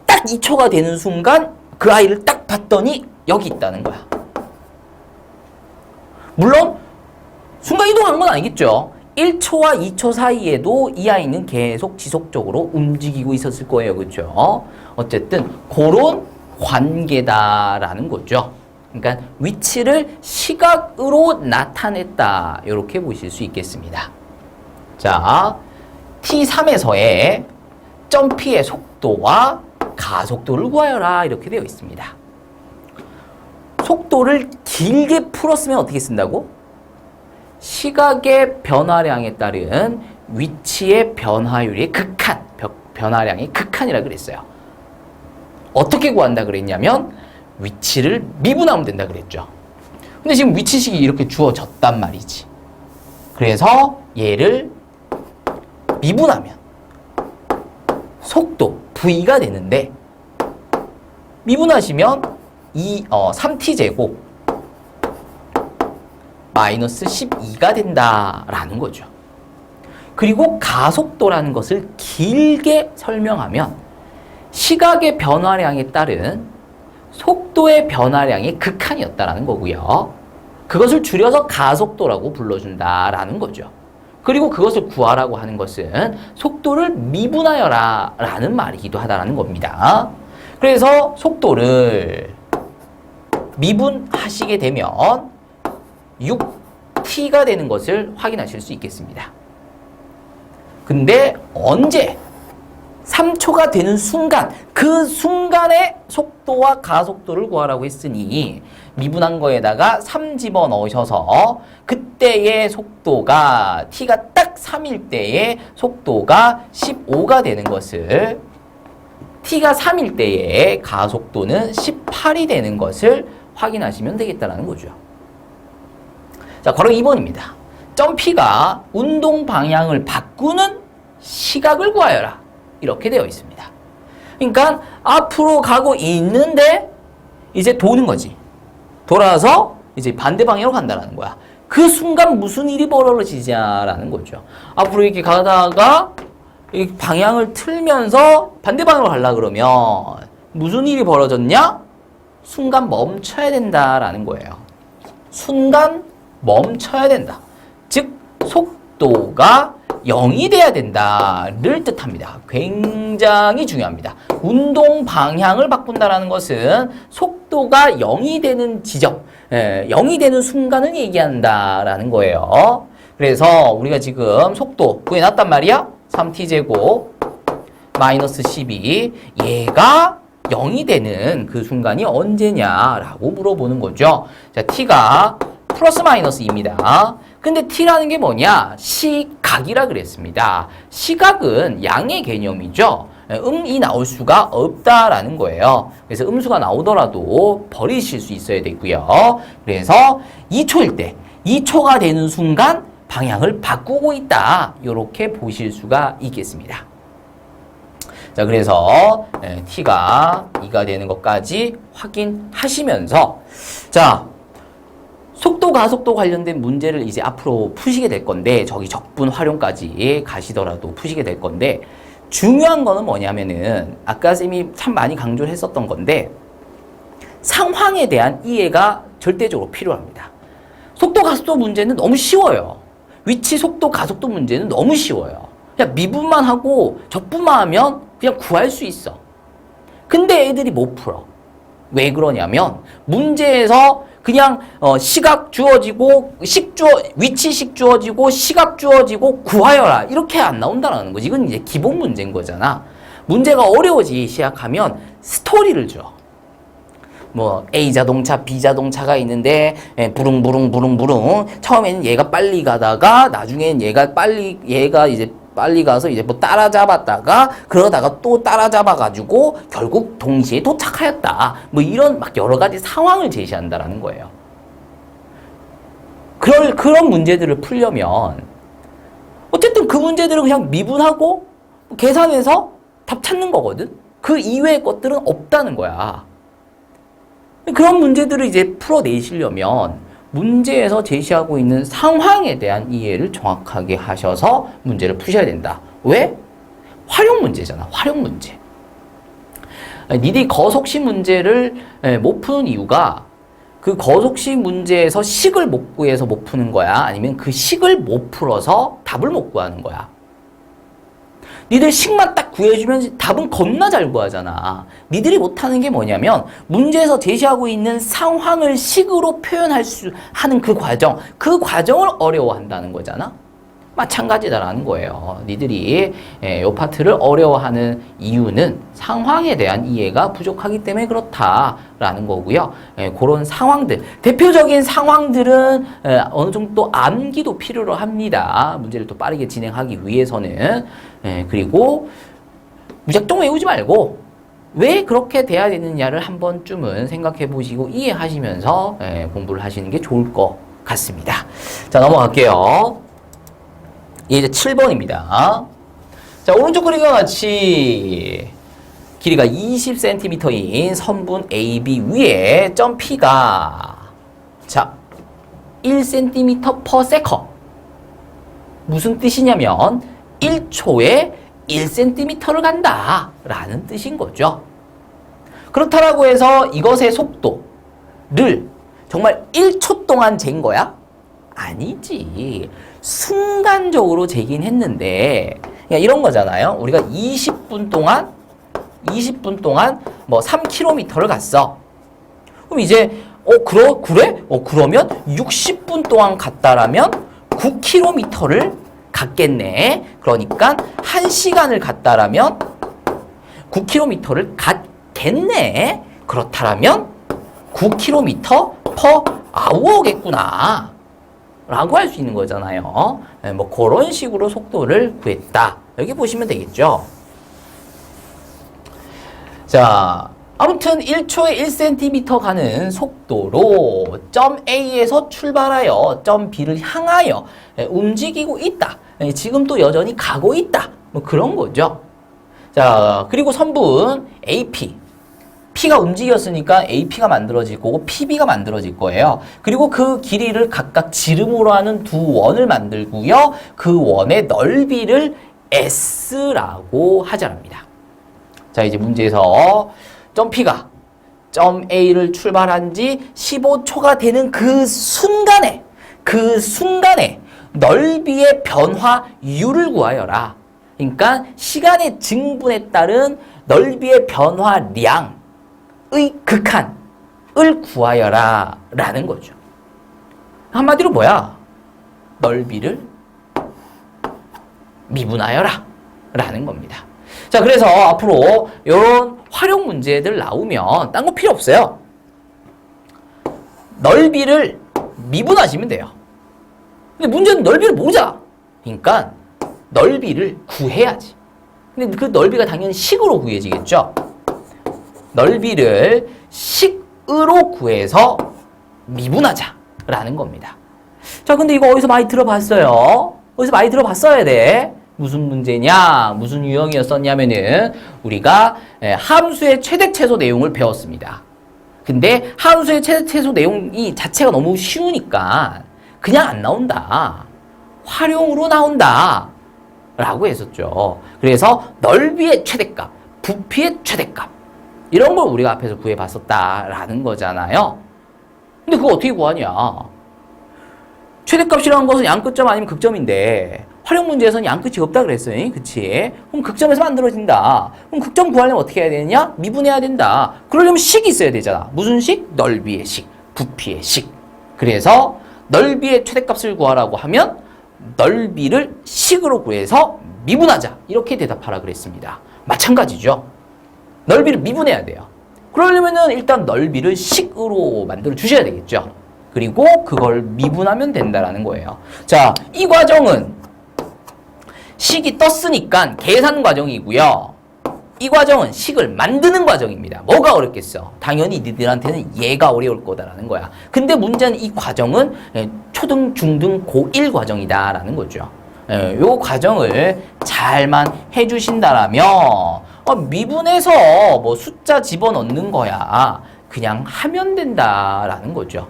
딱 2초가 되는 순간 그 아이를 딱 봤더니 여기 있다는 거야. 물론 순간 이동한 건 아니겠죠. 1초와 2초 사이에도 이 아이는 계속 지속적으로 움직이고 있었을 거예요. 그렇죠? 어쨌든 그런 관계다라는 거죠. 그러니까 위치를 시각으로 나타냈다. 이렇게 보실 수 있겠습니다. 자, T3에서의 점 P의 속도와 가속도를 구하여라. 이렇게 되어 있습니다. 속도를 길게 풀었으면 어떻게 쓴다고? 시각의 변화량에 따른 위치의 변화율의 극한, 변화량의 극한이라 그랬어요. 어떻게 구한다 그랬냐면 위치를 미분하면 된다 그랬죠. 근데 지금 위치식이 이렇게 주어졌단 말이지. 그래서 얘를 미분하면 속도 V가 되는데 미분하시면 3t제곱 마이너스 12가 된다라는 거죠. 그리고 가속도라는 것을 길게 설명하면 시각의 변화량에 따른 속도의 변화량의 극한이었다라는 거고요. 그것을 줄여서 가속도라고 불러준다라는 거죠. 그리고 그것을 구하라고 하는 것은 속도를 미분하여라 라는 말이기도 하다라는 겁니다. 그래서 속도를 미분하시게 되면 6t가 되는 것을 확인하실 수 있겠습니다. 근데 언제 3초가 되는 순간, 그 순간의 속도와 가속도를 구하라고 했으니 미분한 거에다가 3 집어넣으셔서 그때의 속도가 t가 딱 3일 때의 속도가 15가 되는 것을, t가 3일 때의 가속도는 18이 되는 것을 확인하시면 되겠다는 거죠. 자, 바로 2번입니다. 점P가 운동 방향을 바꾸는 시각을 구하여라. 이렇게 되어 있습니다. 그러니까 앞으로 가고 있는데 이제 도는 거지. 돌아서 이제 반대 방향으로 간다는 거야. 그 순간 무슨 일이 벌어지냐라는 거죠. 앞으로 이렇게 가다가 이 방향을 틀면서 반대 방향으로 가려고 그러면 무슨 일이 벌어졌냐? 순간 멈춰야 된다라는 거예요. 순간 멈춰야 된다. 즉 속도가 0이 돼야 된다를 뜻합니다. 굉장히 중요합니다. 운동 방향을 바꾼다라는 것은 속도가 0이 되는 지점, 0이 되는 순간을 얘기한다라는 거예요. 그래서 우리가 지금 속도 구해놨단 말이야. 3t제곱 마이너스 12, 얘가 0이 되는 그 순간이 언제냐라고 물어보는 거죠. 자, t가 플러스 마이너스 2입니다. 근데 t라는 게 뭐냐? 시각이라 그랬습니다. 시각은 양의 개념이죠. 음이 나올 수가 없다라는 거예요. 그래서 음수가 나오더라도 버리실 수 있어야 되고요. 그래서 2초일 때, 2초가 되는 순간 방향을 바꾸고 있다. 이렇게 보실 수가 있겠습니다. 자, 그래서 t가 2가 되는 것까지 확인하시면서, 자, 속도 가속도 관련된 문제를 이제 앞으로 푸시게 될 건데, 저기 적분 활용까지 가시더라도 푸시게 될 건데, 중요한 거는 뭐냐면은 아까 쌤이 참 많이 강조를 했었던 건데, 상황에 대한 이해가 절대적으로 필요합니다. 속도 가속도 문제는 너무 쉬워요. 위치 속도 가속도 문제는 너무 쉬워요. 그냥 미분만 하고 적분만 하면 그냥 구할 수 있어. 근데 애들이 못 풀어. 왜 그러냐면 문제에서 그냥 시각 주어지고 위치식 주어지고 시각 주어지고 구하여라 이렇게 안 나온다는 거지. 이건 이제 기본 문제인 거잖아. 문제가 어려워지기 시작하면 스토리를 줘. 뭐 A 자동차, B 자동차가 있는데 부릉부릉 처음에는 얘가 빨리 가다가 나중엔 얘가 이제 빨리 가서 이제 뭐 따라잡았다가 그러다가 또 따라잡아가지고 결국 동시에 도착하였다. 뭐 이런 막 여러 가지 상황을 제시한다라는 거예요. 그런 문제들을 풀려면 어쨌든 그 문제들은 그냥 미분하고 계산해서 답 찾는 거거든. 그 이외의 것들은 없다는 거야. 그런 문제들을 이제 풀어내시려면 문제에서 제시하고 있는 상황에 대한 이해를 정확하게 하셔서 문제를 푸셔야 된다. 왜? 활용 문제잖아. 활용 문제. 니들이 거속식 문제를 못 푸는 이유가 그 거속식 문제에서 식을 못 구해서 못 푸는 거야? 아니면 그 식을 못 풀어서 답을 못 구하는 거야? 니들 식만 딱 구해주면 답은 겁나 잘 구하잖아. 니들이 못하는 게 뭐냐면 문제에서 제시하고 있는 상황을 식으로 표현할 수 하는 그 과정을 어려워한다는 거잖아. 마찬가지다라는 거예요. 니들이 이 파트를 어려워하는 이유는 상황에 대한 이해가 부족하기 때문에 그렇다라는 거고요. 그런 상황들, 대표적인 상황들은 어느 정도 암기도 필요로 합니다. 문제를 또 빠르게 진행하기 위해서는. 그리고 무작정 외우지 말고 왜 그렇게 돼야 되느냐를 한 번쯤은 생각해 보시고 이해하시면서 공부를 하시는 게 좋을 것 같습니다. 자, 넘어갈게요. 이제 7번입니다. 자, 오른쪽 그림과 같이 길이가 20cm인 선분 AB 위에 점 P가 자 1cm/s 무슨 뜻이냐면 1초에 1cm를 간다 라는 뜻인 거죠. 그렇다라고 해서 이것의 속도를 정말 1초 동안 잰 거야? 아니지. 순간적으로 재긴 했는데 그냥 이런 거잖아요. 우리가 20분 동안 뭐 3km를 갔어. 그럼 이제 그래? 그러면 60분 동안 갔다라면 9km를 갔겠네. 그러니까 1시간을 갔다라면 9km를 갔겠네. 그렇다면 9km per hour겠구나. 라고 할 수 있는 거잖아요. 뭐 그런 식으로 속도를 구했다. 여기 보시면 되겠죠. 자, 아무튼 1초에 1cm 가는 속도로 점 A에서 출발하여 점 B를 향하여 움직이고 있다. 지금도 여전히 가고 있다. 뭐 그런 거죠. 자, 그리고 선분 AP. P가 움직였으니까 AP가 만들어질 거고 PB가 만들어질 거예요. 그리고 그 길이를 각각 지름으로 하는 두 원을 만들고요. 그 원의 넓이를 S라고 하자랍니다. 자, 이제 문제에서 점 P가 점 A를 출발한 지 15초가 되는 그 순간에 넓이의 변화율을 구하여라. 그러니까 시간의 증분에 따른 넓이의 변화량의 극한을 구하여라 라는 거죠. 한마디로 뭐야? 넓이를 미분하여라 라는 겁니다. 자, 그래서 앞으로 이런 활용 문제들 나오면 딴 거 필요 없어요. 넓이를 미분하시면 돼요. 근데 문제는 넓이를 모르잖아. 그러니까 넓이를 구해야지. 근데 그 넓이가 당연히 식으로 구해지겠죠. 넓이를 식으로 구해서 미분하자라는 겁니다. 자, 근데 이거 어디서 많이 들어봤어요? 어디서 많이 들어봤어야 돼. 무슨 문제냐? 무슨 유형이었었냐면은 우리가 함수의 최대 최소 내용을 배웠습니다. 근데 함수의 최대 최소 내용이 자체가 너무 쉬우니까 그냥 안 나온다. 활용으로 나온다. 라고 했었죠. 그래서 넓이의 최대값, 부피의 최대값 이런 걸 우리가 앞에서 구해봤었다라는 거잖아요. 근데 그거 어떻게 구하냐? 최대값이라는 것은 양끝점 아니면 극점인데 활용 문제에서는 양끝이 없다 그랬어요. 그치? 그럼 극점에서 만들어진다. 그럼 극점 구하려면 어떻게 해야 되느냐? 미분해야 된다. 그러려면 식이 있어야 되잖아. 무슨 식? 넓이의 식, 부피의 식. 그래서 넓이의 최대값을 구하라고 하면 넓이를 식으로 구해서 미분하자. 이렇게 대답하라 그랬습니다. 마찬가지죠. 넓이를 미분해야 돼요. 그러려면은 일단 넓이를 식으로 만들어 주셔야 되겠죠. 그리고 그걸 미분하면 된다라는 거예요. 자, 이 과정은 식이 떴으니까 계산 과정이고요. 이 과정은 식을 만드는 과정입니다. 뭐가 어렵겠어? 당연히 니들한테는 얘가 어려울 거다라는 거야. 근데 문제는 이 과정은 초등, 중등, 고1 과정이다라는 거죠. 요 과정을 잘만 해주신다라면 미분해서 뭐 숫자 집어넣는 거야. 그냥 하면 된다라는 거죠.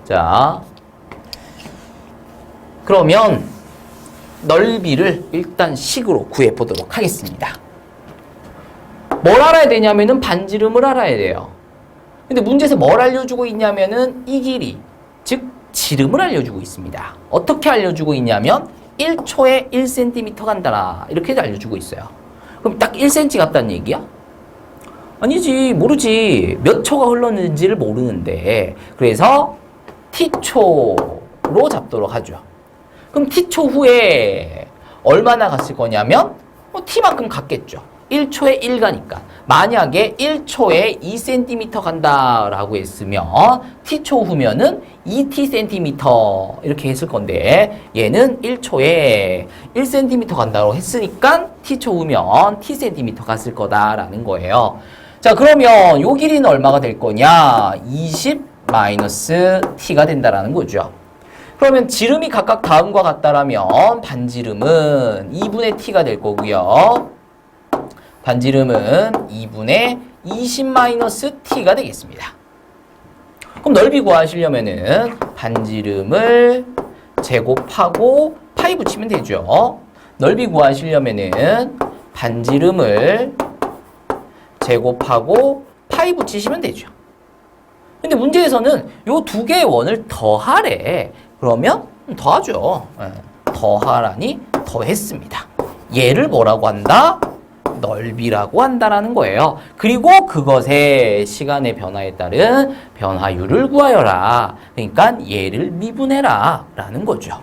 자, 그러면 넓이를 일단 식으로 구해보도록 하겠습니다. 뭘 알아야 되냐면은 반지름을 알아야 돼요. 근데 문제에서 뭘 알려주고 있냐면은 이 길이, 즉 지름을 알려주고 있습니다. 어떻게 알려주고 있냐면 1초에 1cm 간다라 이렇게 알려주고 있어요. 그럼 딱 1cm 같다는 얘기야? 아니지, 모르지. 몇 초가 흘렀는지를 모르는데 그래서 t초로 잡도록 하죠. 그럼 t초 후에 얼마나 갔을 거냐면 t만큼 갔겠죠. 1초에 1 가니까. 만약에 1초에 2cm 간다라고 했으면 t초 후면은 2tcm 이렇게 했을 건데 얘는 1초에 1cm 간다고 했으니까 t초 후면 tcm 갔을 거다라는 거예요. 자, 그러면 요 길이는 얼마가 될 거냐? 20-t가 된다라는 거죠. 그러면 지름이 각각 다음과 같다라면 반지름은 2분의 t가 될 거고요. 반지름은 2분의 20-t가 되겠습니다. 그럼 넓이 구하시려면은 반지름을 제곱하고 파이 붙이면 되죠. 넓이 구하시려면은 반지름을 제곱하고 파이 붙이시면 되죠. 근데 문제에서는 요 두 개의 원을 더하래. 그러면 더하죠. 더하라니 더했습니다. 얘를 뭐라고 한다? 넓이라고 한다라는 거예요. 그리고 그것의 시간의 변화에 따른 변화율을 구하여라. 그러니까 얘를 미분해라 라는 거죠.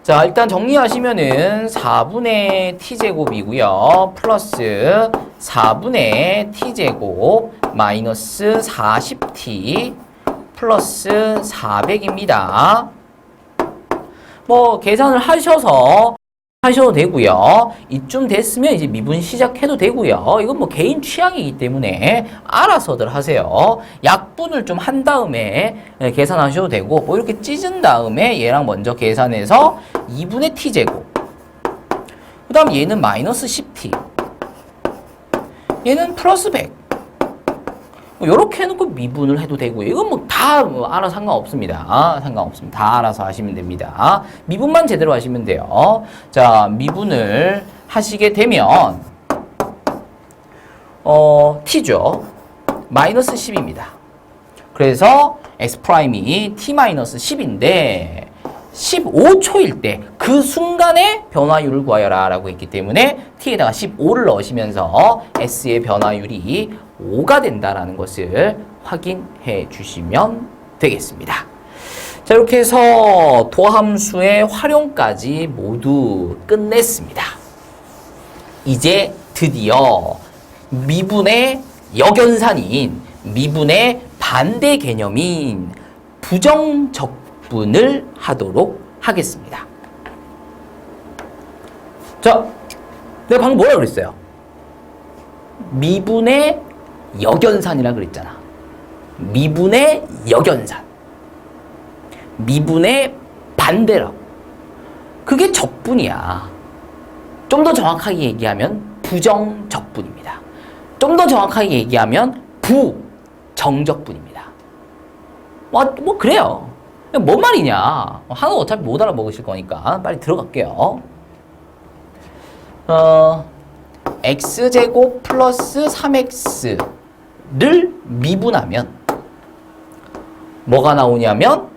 자, 일단 정리하시면은 4분의 t제곱이고요. 플러스 4분의 t제곱 마이너스 40t 플러스 400입니다. 뭐 계산을 하셔도 되고요. 이쯤 됐으면 이제 미분 시작해도 되고요. 이건 뭐 개인 취향이기 때문에 알아서들 하세요. 약분을 좀 한 다음에 계산하셔도 되고, 뭐 이렇게 찢은 다음에 얘랑 먼저 계산해서 2분의 t제곱. 그 다음 얘는 마이너스 10t. 얘는 플러스 100. 뭐 이렇게 해놓고 미분을 해도 되고요. 이건 뭐 다 알아서 상관없습니다. 상관없습니다. 다 알아서 하시면 됩니다. 미분만 제대로 하시면 돼요. 자, 미분을 하시게 되면 t죠. 마이너스 10입니다. 그래서 x'이 t-10인데 15초일 때 그 순간에 변화율을 구하여라 라고 했기 때문에 t에다가 15를 넣으시면서 s의 변화율이 5가 된다라는 것을 확인해 주시면 되겠습니다. 자, 이렇게 해서 도함수의 활용까지 모두 끝냈습니다. 이제 드디어 미분의 역연산인 미분의 반대 개념인 부정적분을 하도록 하겠습니다. 자, 내가 방금 뭐라 그랬어요? 미분의 역연산이라 그랬잖아. 미분의 역연산. 미분의 반대라고. 그게 적분이야. 좀 더 정확하게 얘기하면 부정적분입니다. 좀 더 정확하게 얘기하면 부정적분입니다. 뭐 그래요. 뭔 말이냐. 한국 어차피 못 알아먹으실 거니까 빨리 들어갈게요. x제곱 플러스 3x를 미분하면 뭐가 나오냐면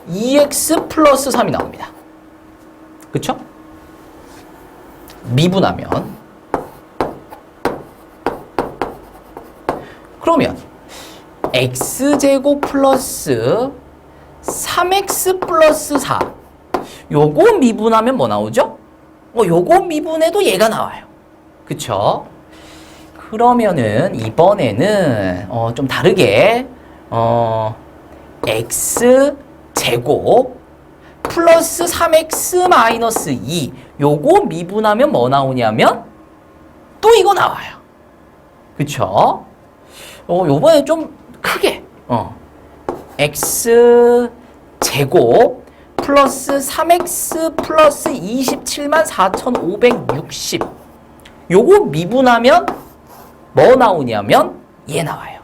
2x 플러스 3이 나옵니다. 그쵸? 미분하면 그러면 x제곱 플러스 3x 플러스 4 요거 미분하면 뭐 나오죠? 요거 미분해도 얘가 나와요. 그쵸? 그러면은 이번에는 좀 다르게 x제곱 플러스 3x 마이너스 2 요거 미분하면 뭐 나오냐면 또 이거 나와요. 그쵸? 요번에 좀 크게 x제곱 플러스 3x 플러스 27만 4,560 요거 미분하면 뭐 나오냐면 얘 나와요.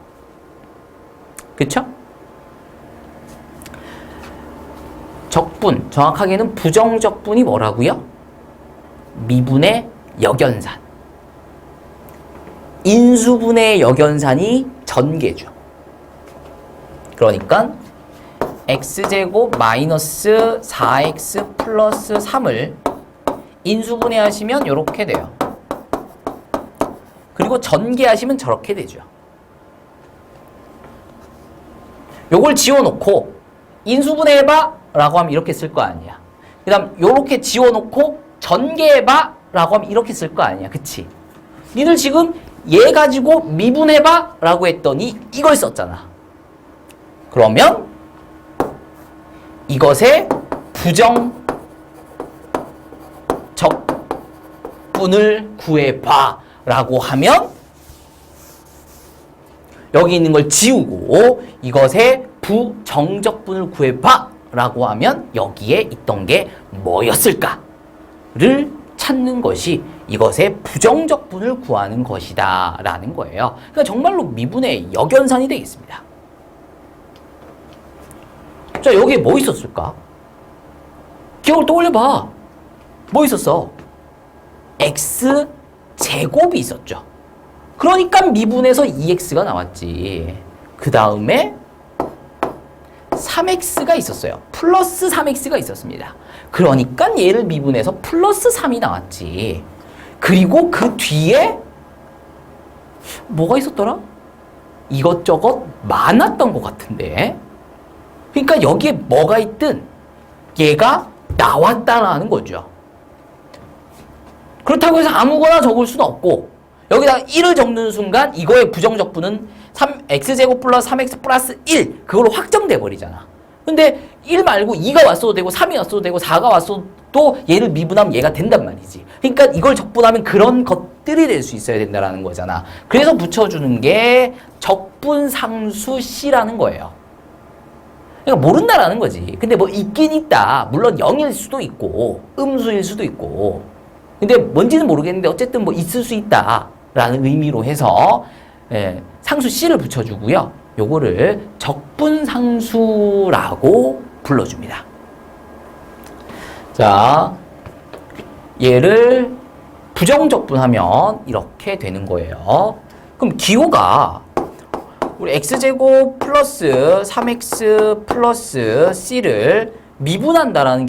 그쵸? 적분, 정확하게는 부정적분이 뭐라고요? 미분의 역연산. 인수분의 역연산이 전개죠. 그러니까 x제곱 마이너스 4x 플러스 3을 인수분해하시면 이렇게 돼요. 그리고 전개하시면 저렇게 되죠. 요걸 지워놓고 인수분해해봐 라고 하면 이렇게 쓸 거 아니야. 그 다음 요렇게 지워놓고 전개해봐 라고 하면 이렇게 쓸 거 아니야. 그치? 니들 지금 얘 가지고 미분해봐 라고 했더니 이걸 썼잖아. 그러면 이것의 부정적분을 구해봐 라고 하면 여기 있는 걸 지우고 이것의 부정적분을 구해봐 라고 하면 여기에 있던 게 뭐였을까를 찾는 것이 이것의 부정적분을 구하는 것이다 라는 거예요. 그러니까 정말로 미분의 역연산이 되겠습니다. 자, 여기에 뭐 있었을까? 기억을 떠올려봐. 뭐 있었어? x제곱이 있었죠. 그러니까 미분에서 2x가 나왔지. 그 다음에 3x가 있었어요. 플러스 3x가 있었습니다. 그러니까 얘를 미분해서 플러스 3이 나왔지. 그리고 그 뒤에 뭐가 있었더라? 이것저것 많았던 것 같은데. 그러니까 여기에 뭐가 있든 얘가 나왔다라는 거죠. 그렇다고 해서 아무거나 적을 수는 없고 여기다가 1을 적는 순간 이거의 부정적분은 x제곱 플러스 3x 플러스 1 그걸로 확정돼 버리잖아. 근데 1 말고 2가 왔어도 되고 3이 왔어도 되고 4가 왔어도 얘를 미분하면 얘가 된단 말이지. 그러니까 이걸 적분하면 그런 것들이 될 수 있어야 된다라는 거잖아. 그래서 붙여주는 게 적분상수 C라는 거예요. 그러니까 모른다라는 거지. 근데 뭐 있긴 있다. 물론 0일 수도 있고 음수일 수도 있고 근데 뭔지는 모르겠는데 어쨌든 뭐 있을 수 있다라는 의미로 해서 상수 C를 붙여주고요. 요거를 적분상수라고 불러줍니다. 자, 얘를 부정적분하면 이렇게 되는 거예요. 그럼 기호가 우리 x제곱 플러스 3x 플러스 c를 미분한다라는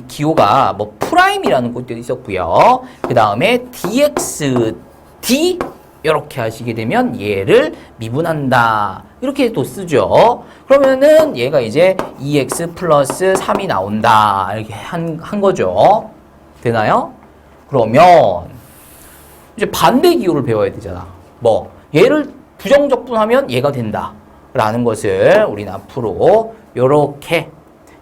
기호가 뭐 프라임이라는 것도 있었고요. 그 다음에 dxd 이렇게 하시게 되면 얘를 미분한다. 이렇게 또 쓰죠. 그러면은 얘가 이제 2x 플러스 3이 나온다. 이렇게 한 거죠. 되나요? 그러면 이제 반대 기호를 배워야 되잖아. 뭐 얘를 부정적분하면 얘가 된다. 라는 것을 우리는 앞으로 요렇게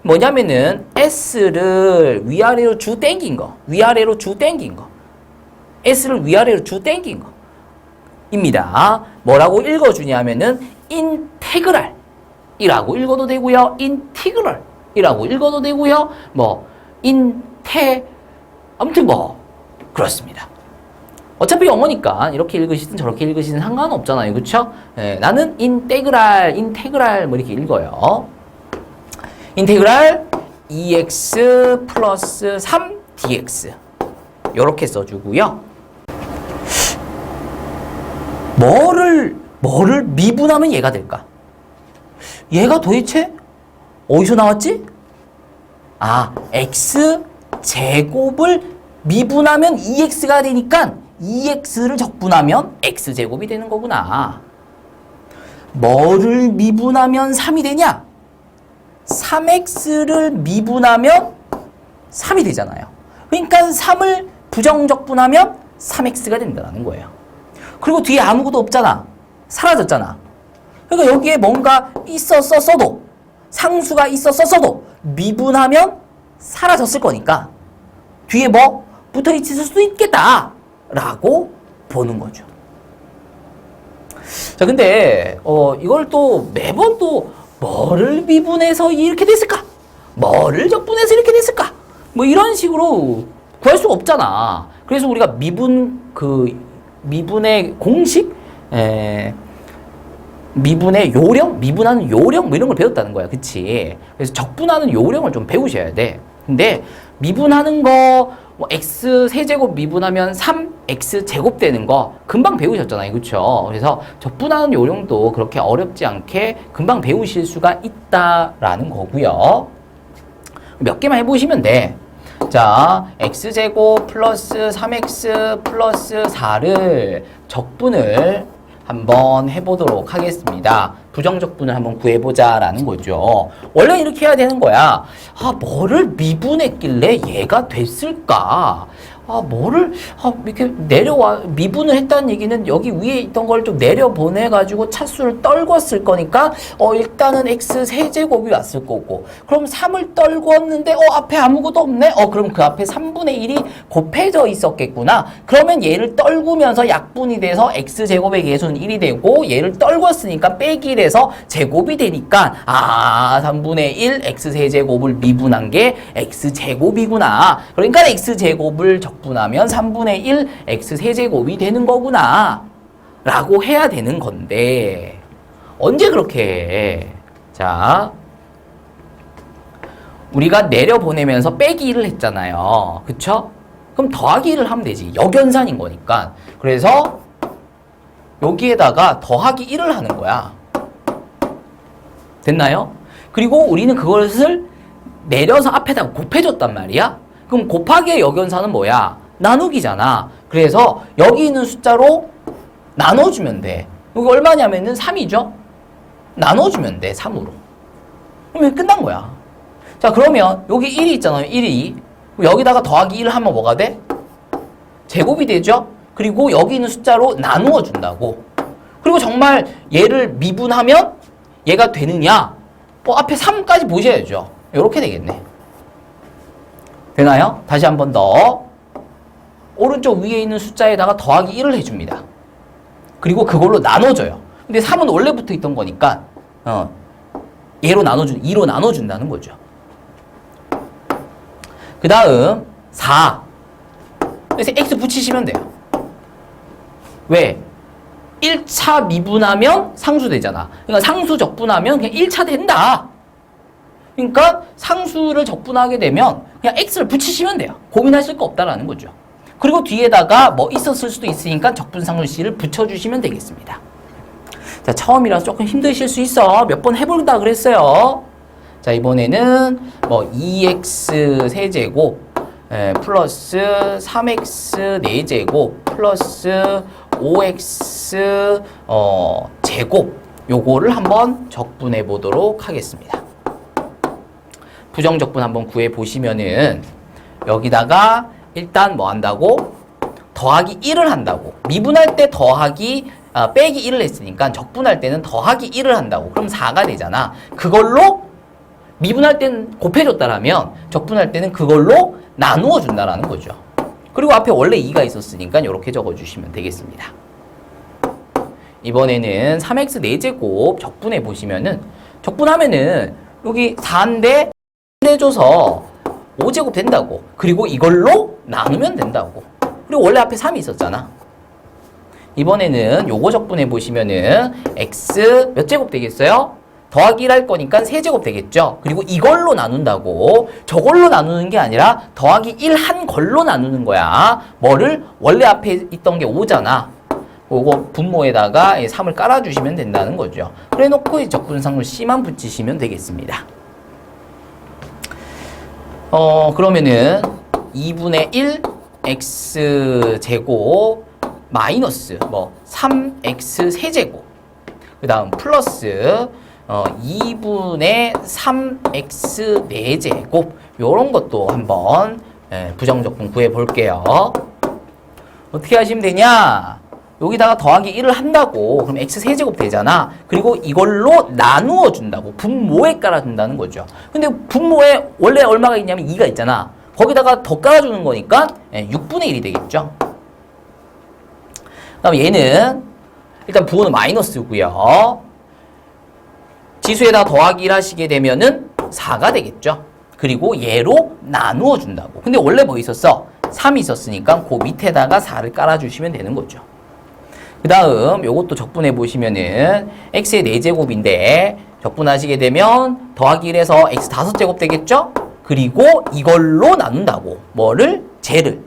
뭐냐면은 s를 위아래로 주 땡긴 거. 위아래로 주 땡긴 거. s를 위아래로 주 땡긴 거. 입니다. 뭐라고 읽어주냐면은 인테그랄 이라고 읽어도 되고요. 인티그럴 이라고 읽어도 되고요. 뭐 아무튼 뭐 그렇습니다. 어차피 영어니까 이렇게 읽으시든 저렇게 읽으시든 상관없잖아요. 그쵸? 나는 인테그랄 뭐 이렇게 읽어요. 인테그랄 2x 플러스 3dx 이렇게 써주고요. 뭐를 미분하면 얘가 될까? 얘가 도대체 어디서 나왔지? 아, x 제곱을 미분하면 2x가 되니까 2x를 적분하면 x제곱이 되는 거구나. 뭐를 미분하면 3이 되냐? 3x를 미분하면 3이 되잖아요. 그러니까 3을 부정적분하면 3x가 된다는 거예요. 그리고 뒤에 아무것도 없잖아. 사라졌잖아. 그러니까 여기에 뭔가 있었어도 상수가 있었어도 미분하면 사라졌을 거니까 뒤에 뭐 붙어 있을 수도 있겠다 라고 보는 거죠. 자, 근데 이걸 또 매번 또 뭐를 미분해서 이렇게 됐을까? 뭐를 적분해서 이렇게 됐을까? 뭐 이런 식으로 구할 수가 없잖아. 그래서 우리가 미분의 공식, 미분의 요령, 미분하는 요령 뭐 이런 걸 배웠다는 거야. 그치? 그래서 적분하는 요령을 좀 배우셔야 돼. 근데 미분하는 거, 뭐 x 세제곱 미분하면 3x 제곱 되는 거 금방 배우셨잖아요. 그쵸? 그래서 적분하는 요령도 그렇게 어렵지 않게 금방 배우실 수가 있다라는 거고요. 몇 개만 해보시면 돼. 자, x제곱 플러스 3x 플러스 4를 적분을 한번 해보도록 하겠습니다. 부정적분을 한번 구해보자라는 거죠. 원래 이렇게 해야 되는 거야. 아, 뭐를 미분했길래 얘가 됐을까? 이렇게 미분을 했다는 얘기는 여기 위에 있던 걸 좀 내려보내가지고 차수를 떨궜을 거니까, 일단은 x 세제곱이 왔을 거고, 그럼 3을 떨궜는데, 앞에 아무것도 없네? 그럼 그 앞에 3분의 1이 곱해져 있었겠구나. 그러면 얘를 떨구면서 약분이 돼서 x 제곱의 계수는 1이 되고, 얘를 떨궜으니까 빼기 돼서 제곱이 되니까, 3분의 1 x 세제곱을 미분한 게 x 제곱이구나. 그러니까 x 제곱을 적분하면 3분의 1 x 세제곱이 되는 거구나 라고 해야 되는 건데 언제 그렇게 해? 자, 우리가 내려보내면서 빼기 1을 했잖아요. 그쵸? 그럼 더하기 1을 하면 되지. 역연산인 거니까. 그래서 여기에다가 더하기 1을 하는 거야. 됐나요? 그리고 우리는 그것을 내려서 앞에다가 곱해줬단 말이야. 그럼 곱하기의 역연산은 뭐야? 나누기잖아. 그래서 여기 있는 숫자로 나눠주면 돼. 여기 얼마냐면은 3이죠? 나눠주면 돼, 3으로. 그러면 끝난 거야. 자, 그러면 여기 1이 있잖아요. 1이. 여기다가 더하기 1 하면 뭐가 돼? 제곱이 되죠? 그리고 여기 있는 숫자로 나누어 준다고. 그리고 정말 얘를 미분하면 얘가 되느냐? 앞에 3까지 보셔야죠. 이렇게 되겠네. 되나요? 다시 한 번 더. 오른쪽 위에 있는 숫자에다가 더하기 1을 해줍니다. 그리고 그걸로 나눠줘요. 근데 3은 원래 붙어 있던 거니까 얘로 나눠준 2로 나눠준다는 거죠. 그 다음 4. 그래서 x 붙이시면 돼요. 왜? 1차 미분하면 상수 되잖아. 그러니까 상수 적분하면 그냥 1차 된다. 그러니까 상수를 적분하게 되면 그냥 x를 붙이시면 돼요. 고민하실 거 없다라는 거죠. 그리고 뒤에다가 뭐 있었을 수도 있으니까 적분상수식을 붙여주시면 되겠습니다. 자, 처음이라서 조금 힘드실 수 있어. 몇 번 해본다 그랬어요. 자, 이번에는 뭐 2x 세제곱 플러스 3x 4제곱 플러스 5x 제곱 요거를 한번 적분해 보도록 하겠습니다. 부정적분 한번 구해 보시면은 여기다가 일단 뭐 한다고? 더하기 1을 한다고. 미분할 때 더하기 빼기 1을 했으니까 적분할 때는 더하기 1을 한다고. 그럼 4가 되잖아. 그걸로 미분할 때는 곱해줬다라면 적분할 때는 그걸로 나누어 준다라는 거죠. 그리고 앞에 원래 2가 있었으니까 이렇게 적어주시면 되겠습니다. 이번에는 3x 4제곱 적분해 보시면은 적분하면은 여기 4인데 내줘서 5제곱 된다고. 그리고 이걸로 나누면 된다고. 그리고 원래 앞에 3이 있었잖아. 이번에는 요거 적분해 보시면은 x 몇 제곱 되겠어요? 더하기 1 할 거니까 3제곱 되겠죠? 그리고 이걸로 나눈다고. 저걸로 나누는 게 아니라 더하기 1 한 걸로 나누는 거야. 뭐를? 원래 앞에 있던 게 5잖아. 요거 분모에다가 3을 깔아주시면 된다는 거죠. 그래 놓고 적분상수 C만 붙이시면 되겠습니다. 그러면은 2분의 1 x제곱 마이너스 뭐 3x 세제곱 그 다음 플러스 2분의 3x 4제곱 요런 것도 한번 부정적분 구해 볼게요. 어떻게 하시면 되냐? 여기다가 더하기 1을 한다고. 그럼 x 세제곱 되잖아. 그리고 이걸로 나누어 준다고. 분모에 깔아준다는 거죠. 근데 분모에 원래 얼마가 있냐면 2가 있잖아. 거기다가 더 깔아주는 거니까 6분의 1이 되겠죠. 그 다음 얘는 일단 부호는 마이너스고요. 지수에다 더하기 1 하시게 되면은 4가 되겠죠. 그리고 얘로 나누어 준다고. 근데 원래 뭐 있었어? 3이 있었으니까 그 밑에다가 4를 깔아주시면 되는 거죠. 그 다음 요것도 적분해 보시면은 x의 4제곱인데 적분하시게 되면 더하기 1에서 x 5제곱 되겠죠? 그리고 이걸로 나눈다고. 뭐를? 쟤를.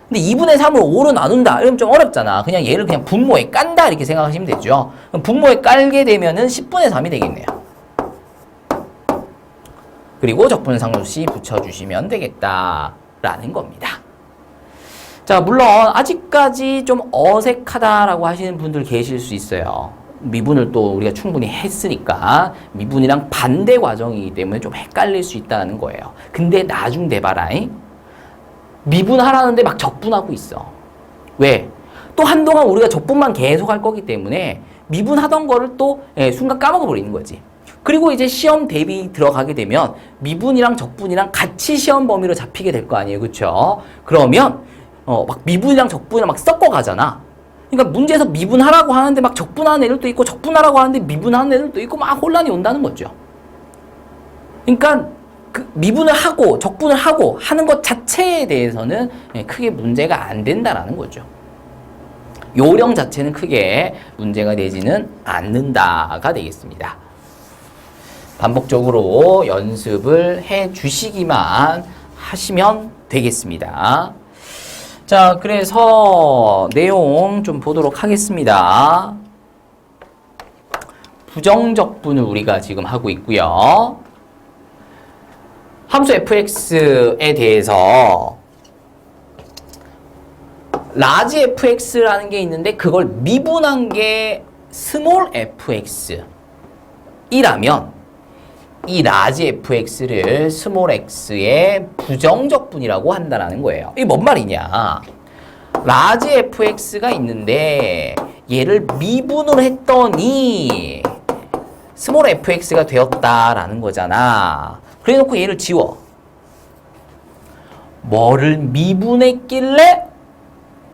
근데 2분의 3을 5로 나눈다. 이러면 좀 어렵잖아. 그냥 얘를 그냥 분모에 깐다 이렇게 생각하시면 되죠. 그럼 분모에 깔게 되면은 10분의 3이 되겠네요. 그리고 적분상수 C 붙여주시면 되겠다라는 겁니다. 자, 물론 아직까지 좀 어색하다라고 하시는 분들 계실 수 있어요. 미분을 또 우리가 충분히 했으니까 미분이랑 반대 과정이기 때문에 좀 헷갈릴 수 있다는 거예요. 근데 나중 돼봐라. 미분하라는데 막 적분하고 있어. 왜? 또 한동안 우리가 적분만 계속 할 거기 때문에 미분하던 거를 또 순간 까먹어버리는 거지. 그리고 이제 시험 대비 들어가게 되면 미분이랑 적분이랑 같이 시험 범위로 잡히게 될 거 아니에요. 그쵸? 그러면 막 미분이랑 적분이랑 막 섞어가잖아. 그러니까 문제에서 미분하라고 하는데 막 적분하는 애들도 있고 적분하라고 하는데 미분하는 애들도 있고 막 혼란이 온다는 거죠. 그러니까 그 미분을 하고 적분을 하고 하는 것 자체에 대해서는 크게 문제가 안 된다라는 거죠. 요령 자체는 크게 문제가 되지는 않는다가 되겠습니다. 반복적으로 연습을 해 주시기만 하시면 되겠습니다. 자, 그래서 내용 좀 보도록 하겠습니다. 부정적분을 우리가 지금 하고 있고요. 함수 fx에 대해서 라지 fx라는 게 있는데 그걸 미분한 게 스몰 fx 이라면 이 라지 fx를 스몰 x의 부정적분이라고 한다는 거예요. 이게 뭔 말이냐? 라지 fx가 있는데 얘를 미분을 했더니 스몰 fx가 되었다라는 거잖아. 그래 놓고 얘를 지워. 뭐를 미분했길래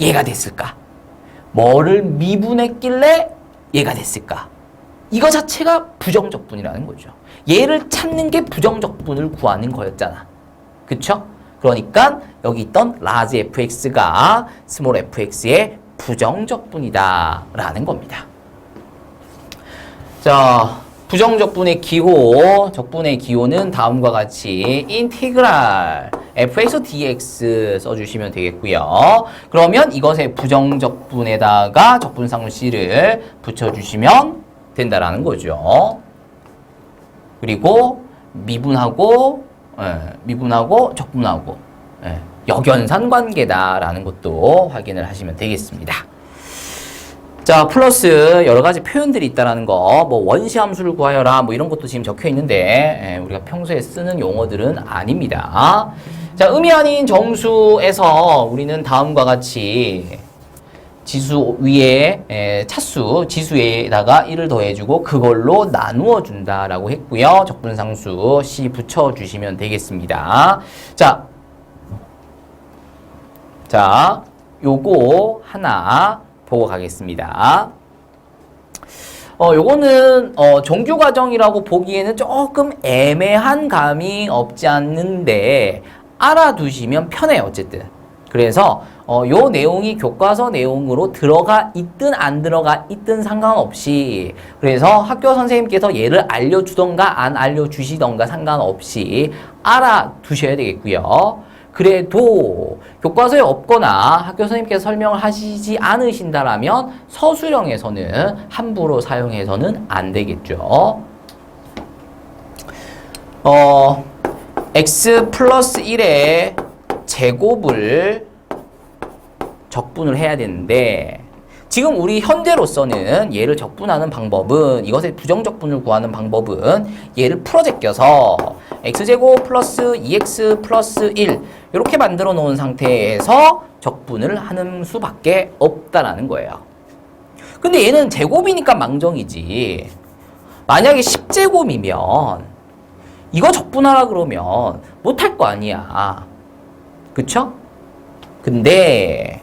얘가 됐을까? 뭐를 미분했길래 얘가 됐을까? 이거 자체가 부정적분이라는 거죠. 얘를 찾는 게 부정적분을 구하는 거였잖아. 그쵸? 그러니까 여기 있던 라지 fx가 스몰 fx의 부정적분이다 라는 겁니다. 자, 부정적분의 기호, 적분의 기호는 다음과 같이 인티그랄 fx dx 써주시면 되겠고요. 그러면 이것의 부정적분에다가 적분상수 c를 붙여주시면 된다라는 거죠. 그리고 미분하고 적분하고 역연산 관계다라는 것도 확인을 하시면 되겠습니다. 자, 플러스 여러 가지 표현들이 있다라는 거, 뭐 원시함수를 구하여라, 뭐 이런 것도 지금 적혀 있는데 우리가 평소에 쓰는 용어들은 아닙니다. 자, 음이 아닌 정수에서 우리는 다음과 같이 지수 위에 차수 지수에다가 1을 더해주고 그걸로 나누어 준다라고 했고요. 적분상수 C 붙여주시면 되겠습니다. 자, 요거 하나 보고 가겠습니다. 요거는 정규과정이라고 보기에는 조금 애매한 감이 없지 않는데 알아두시면 편해요. 어쨌든. 그래서 요 내용이 교과서 내용으로 들어가 있든 안 들어가 있든 상관없이, 그래서 학교 선생님께서 얘를 알려주던가 안 알려주시던가 상관없이 알아두셔야 되겠고요. 그래도 교과서에 없거나 학교 선생님께서 설명을 하시지 않으신다라면 서술형에서는 함부로 사용해서는 안 되겠죠. x 플러스 1의 제곱을 적분을 해야 되는데, 지금 우리 현재로서는 얘를 적분하는 방법은, 이것의 부정적분을 구하는 방법은 얘를 풀어 제껴서 x제곱 플러스 2x 플러스 1 이렇게 만들어 놓은 상태에서 적분을 하는 수밖에 없다라는 거예요. 근데 얘는 제곱이니까 망정이지. 만약에 10제곱이면 이거 적분하라 그러면 못할 거 아니야. 그쵸? 근데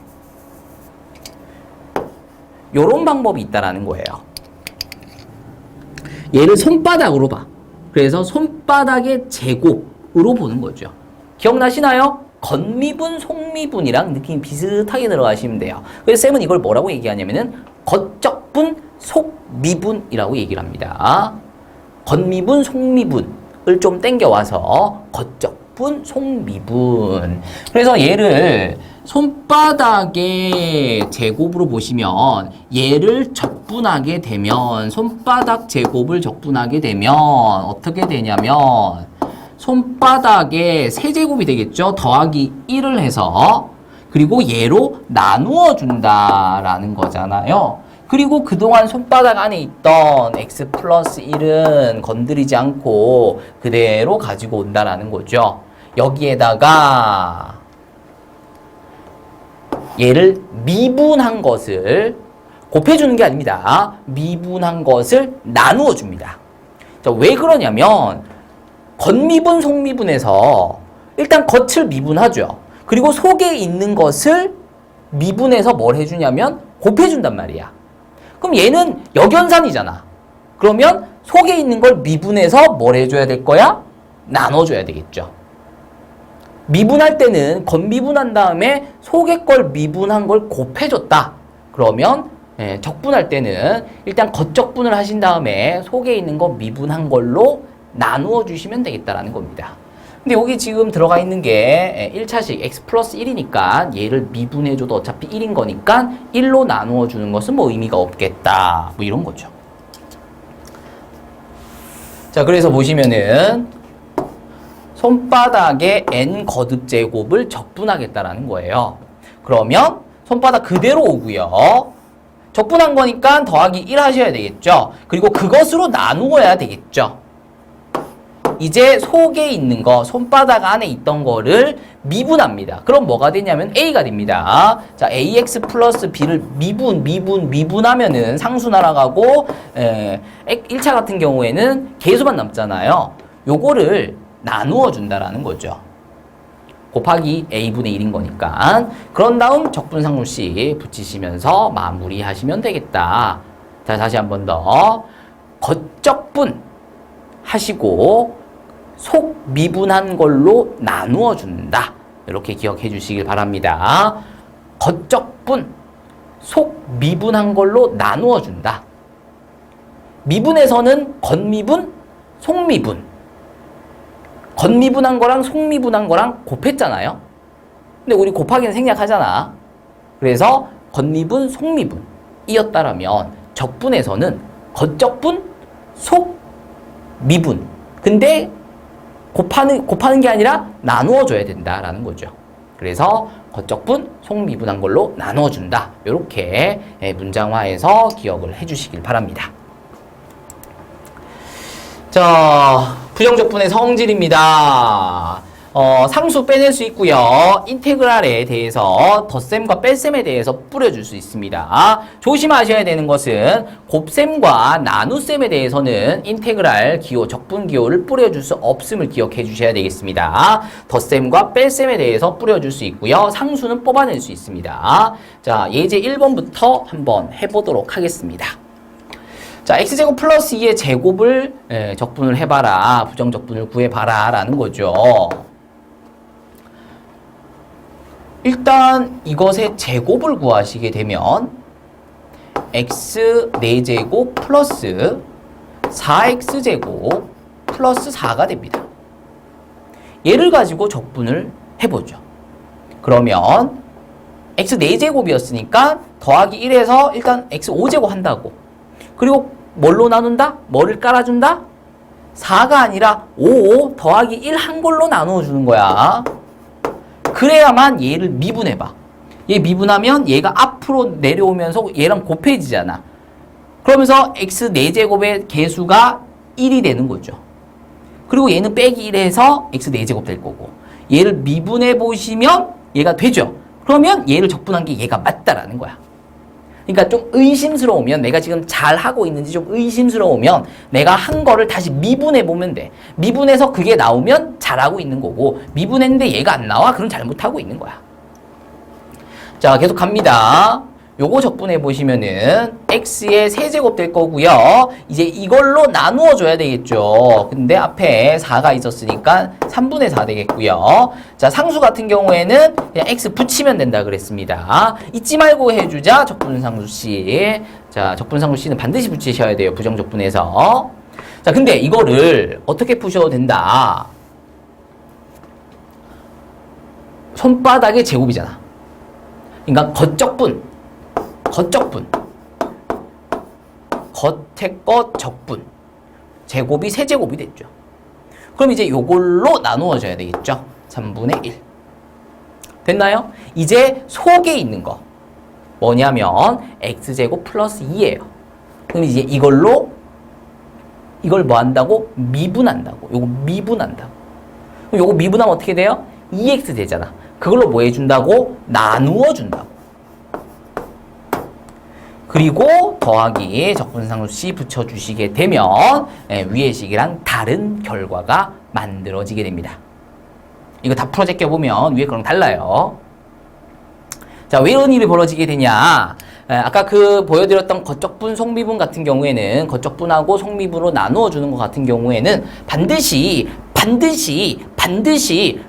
요런 방법이 있다라는 거예요. 얘를 손바닥으로 봐. 그래서 손바닥의 제곱으로 보는 거죠. 기억나시나요? 겉미분, 속미분이랑 느낌이 비슷하게 들어가시면 돼요. 그래서 쌤은 이걸 뭐라고 얘기하냐면은 겉적분, 속미분이라고 얘기를 합니다. 겉미분, 속미분을 좀 땡겨와서 겉적분, 속미분. 그래서 얘를 손바닥의 제곱으로 보시면 얘를 적분하게 되면, 손바닥 제곱을 적분하게 되면 어떻게 되냐면 손바닥에 세제곱이 되겠죠. 더하기 1을 해서, 그리고 얘로 나누어 준다라는 거잖아요. 그리고 그동안 손바닥 안에 있던 x 플러스 1은 건드리지 않고 그대로 가지고 온다라는 거죠. 여기에다가 얘를 미분한 것을 곱해주는 게 아닙니다. 미분한 것을 나누어 줍니다. 자, 왜 그러냐면 겉미분, 속미분에서 일단 겉을 미분하죠. 그리고 속에 있는 것을 미분해서 뭘 해주냐면 곱해준단 말이야. 그럼 얘는 역연산이잖아. 그러면 속에 있는 걸 미분해서 뭘 해줘야 될 거야? 나눠줘야 되겠죠. 미분할 때는 겉미분한 다음에 속에 걸 미분한 걸 곱해줬다. 그러면 적분할 때는 일단 겉적분을 하신 다음에 속에 있는 거 미분한 걸로 나누어 주시면 되겠다라는 겁니다. 근데 여기 지금 들어가 있는 게 1차식 x 플러스 1이니까 얘를 미분해줘도 어차피 1인 거니까 1로 나누어 주는 것은 뭐 의미가 없겠다. 뭐 이런 거죠. 자, 그래서 보시면은 손바닥에 n 거듭 제곱을 적분하겠다라는 거예요. 그러면 손바닥 그대로 오고요. 적분한 거니까 더하기 1 하셔야 되겠죠. 그리고 그것으로 나누어야 되겠죠. 이제 속에 있는 거, 손바닥 안에 있던 거를 미분합니다. 그럼 뭐가 되냐면 A가 됩니다. 자, AX 플러스 B를 미분하면은 상수 날아가고, 1차 같은 경우에는 계수만 남잖아요. 요거를 나누어 준다라는 거죠. 곱하기 A분의 1인 거니까. 그런 다음 적분상수식 붙이시면서 마무리하시면 되겠다. 자, 다시 한 번 더. 겉적분 하시고 속 미분한 걸로 나누어 준다. 이렇게 기억해 주시길 바랍니다. 겉적분, 속 미분한 걸로 나누어 준다. 미분에서는 겉미분, 속미분. 겉미분한 거랑 속미분한 거랑 곱했잖아요. 근데 우리 곱하기는 생략하잖아. 그래서 겉미분, 속미분 이었다라면 적분에서는 겉적분, 속미분. 근데 곱하는 게 아니라 나누어 줘야 된다라는 거죠. 그래서 겉적분, 속미분한 걸로 나누어 준다. 이렇게 문장화해서 기억을 해 주시길 바랍니다. 자, 부정적분의 성질입니다. 상수 빼낼 수 있고요. 인테그랄에 대해서 덧셈과 뺄셈에 대해서 뿌려줄 수 있습니다. 조심하셔야 되는 것은 곱셈과 나눗셈에 대해서는 인테그랄 기호, 적분 기호를 뿌려줄 수 없음을 기억해 주셔야 되겠습니다. 덧셈과 뺄셈에 대해서 뿌려줄 수 있고요. 상수는 뽑아낼 수 있습니다. 자, 예제 1번부터 한번 해보도록 하겠습니다. 자, x제곱 플러스 2의 제곱을 적분을 해봐라. 부정적분을 구해봐라. 라는 거죠. 일단 이것의 제곱을 구하시게 되면 x 4제곱 플러스 4x제곱 플러스 4가 됩니다. 얘를 가지고 적분을 해보죠. 그러면 x 4제곱이었으니까 더하기 1에서 일단 x 5제곱 한다고. 그리고 뭘로 나눈다? 뭐를 깔아준다? 4가 아니라 5 더하기 1 한 걸로 나누어 주는 거야. 그래야만 얘를 미분해봐. 얘 미분하면 얘가 앞으로 내려오면서 얘랑 곱해지잖아. 그러면서 x 4제곱의 개수가 1이 되는 거죠. 그리고 얘는 빼기 1해서 x 4제곱 될 거고. 얘를 미분해 보시면 얘가 되죠. 그러면 얘를 적분한 게 얘가 맞다라는 거야. 그러니까 좀 의심스러우면, 내가 지금 잘 하고 있는지 좀 의심스러우면 내가 한 거를 다시 미분해 보면 돼. 미분해서 그게 나오면 잘하고 있는 거고, 미분했는데 얘가 안 나와? 그럼 잘못하고 있는 거야. 자, 계속 갑니다. 요거 적분해 보시면은 x의 세제곱 될 거고요. 이제 이걸로 나누어 줘야 되겠죠. 근데 앞에 4가 있었으니까 3분의 4 되겠고요. 자, 상수 같은 경우에는 그냥 x 붙이면 된다 그랬습니다. 잊지 말고 해주자. 적분상수씨. 자, 적분상수씨는 반드시 붙이셔야 돼요. 부정적분에서. 자, 근데 이거를 어떻게 푸셔도 된다. 손바닥의 제곱이잖아. 그러니까 겉적분. 겉에 것 적분. 제곱이 세제곱이 됐죠. 그럼 이제 요걸로 나누어져야 되겠죠. 3분의 1. 됐나요? 이제 속에 있는 거 뭐냐면 x제곱 플러스 2예요. 그럼 이제 이걸 뭐 한다고? 미분한다고. 요거 미분한다고. 그럼 요거 미분하면 어떻게 돼요? 2x 되잖아. 그걸로 뭐 해준다고? 나누어 준다고. 그리고 더하기 적분상수씨 붙여주시게 되면 위의 식이랑 다른 결과가 만들어지게 됩니다. 이거 다 풀어 제껴보면 위에 거랑 달라요. 자, 왜 이런 일이 벌어지게 되냐? 아까 그 보여드렸던 겉적분, 속미분 같은 경우에는 겉적분하고 속미분으로 나누어 주는 것 같은 경우에는 반드시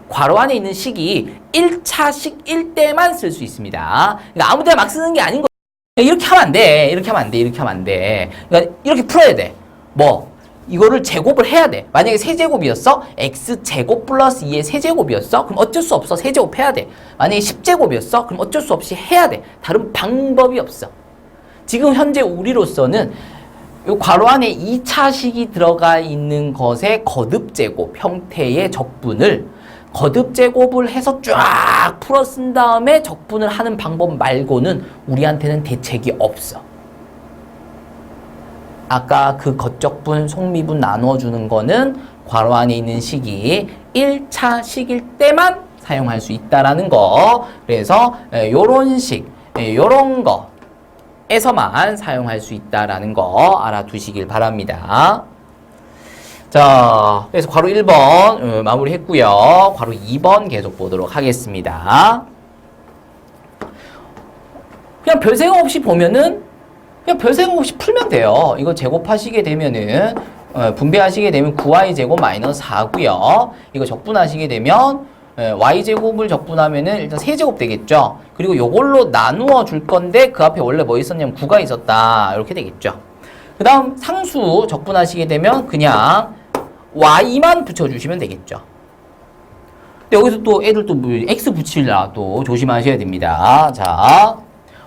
괄호 안에 있는 식이 1차식일 때만 쓸 수 있습니다. 그러니까 아무 데나 막 쓰는 게 아닌 거예요. 이렇게 하면 안 돼. 이렇게 하면 안 돼. 이렇게 하면 안 돼. 그러니까 이렇게 풀어야 돼. 이거를 제곱을 해야 돼. 만약에 세제곱이었어? x제곱 플러스 2의 세제곱이었어? 그럼 어쩔 수 없어. 세제곱 해야 돼. 만약에 10제곱이었어? 그럼 어쩔 수 없이 해야 돼. 다른 방법이 없어. 지금 현재 우리로서는 이 괄호 안에 2차식이 들어가 있는 것의 거듭제곱 형태의 적분을 거듭제곱을 해서 쫙 풀어 쓴 다음에 적분을 하는 방법 말고는 우리한테는 대책이 없어. 아까 그 겉적분, 속미분 나눠주는 거는 괄호 안에 있는 식이 1차 식일 때만 사용할 수 있다라는 거. 그래서 요런 식, 요런 거에서만 사용할 수 있다라는 거 알아두시길 바랍니다. 자, 그래서 괄호 1번 마무리했고요. 괄호 2번 계속 보도록 하겠습니다. 그냥 별 생각 없이 보면은 그냥 별 생각 없이 풀면 돼요. 이거 제곱하시게 되면은 분배하시게 되면 9y 제곱 마이너스 4고요. 이거 적분하시게 되면 y 제곱을 적분하면은 일단 세제곱 되겠죠. 그리고 요걸로 나누어 줄 건데 그 앞에 원래 뭐 있었냐면 9가 있었다. 이렇게 되겠죠. 그 다음 상수 적분하시게 되면 그냥 y만 붙여주시면 되겠죠. 근데 여기서 또 애들 또 x 붙이려 또 조심하셔야 됩니다. 자,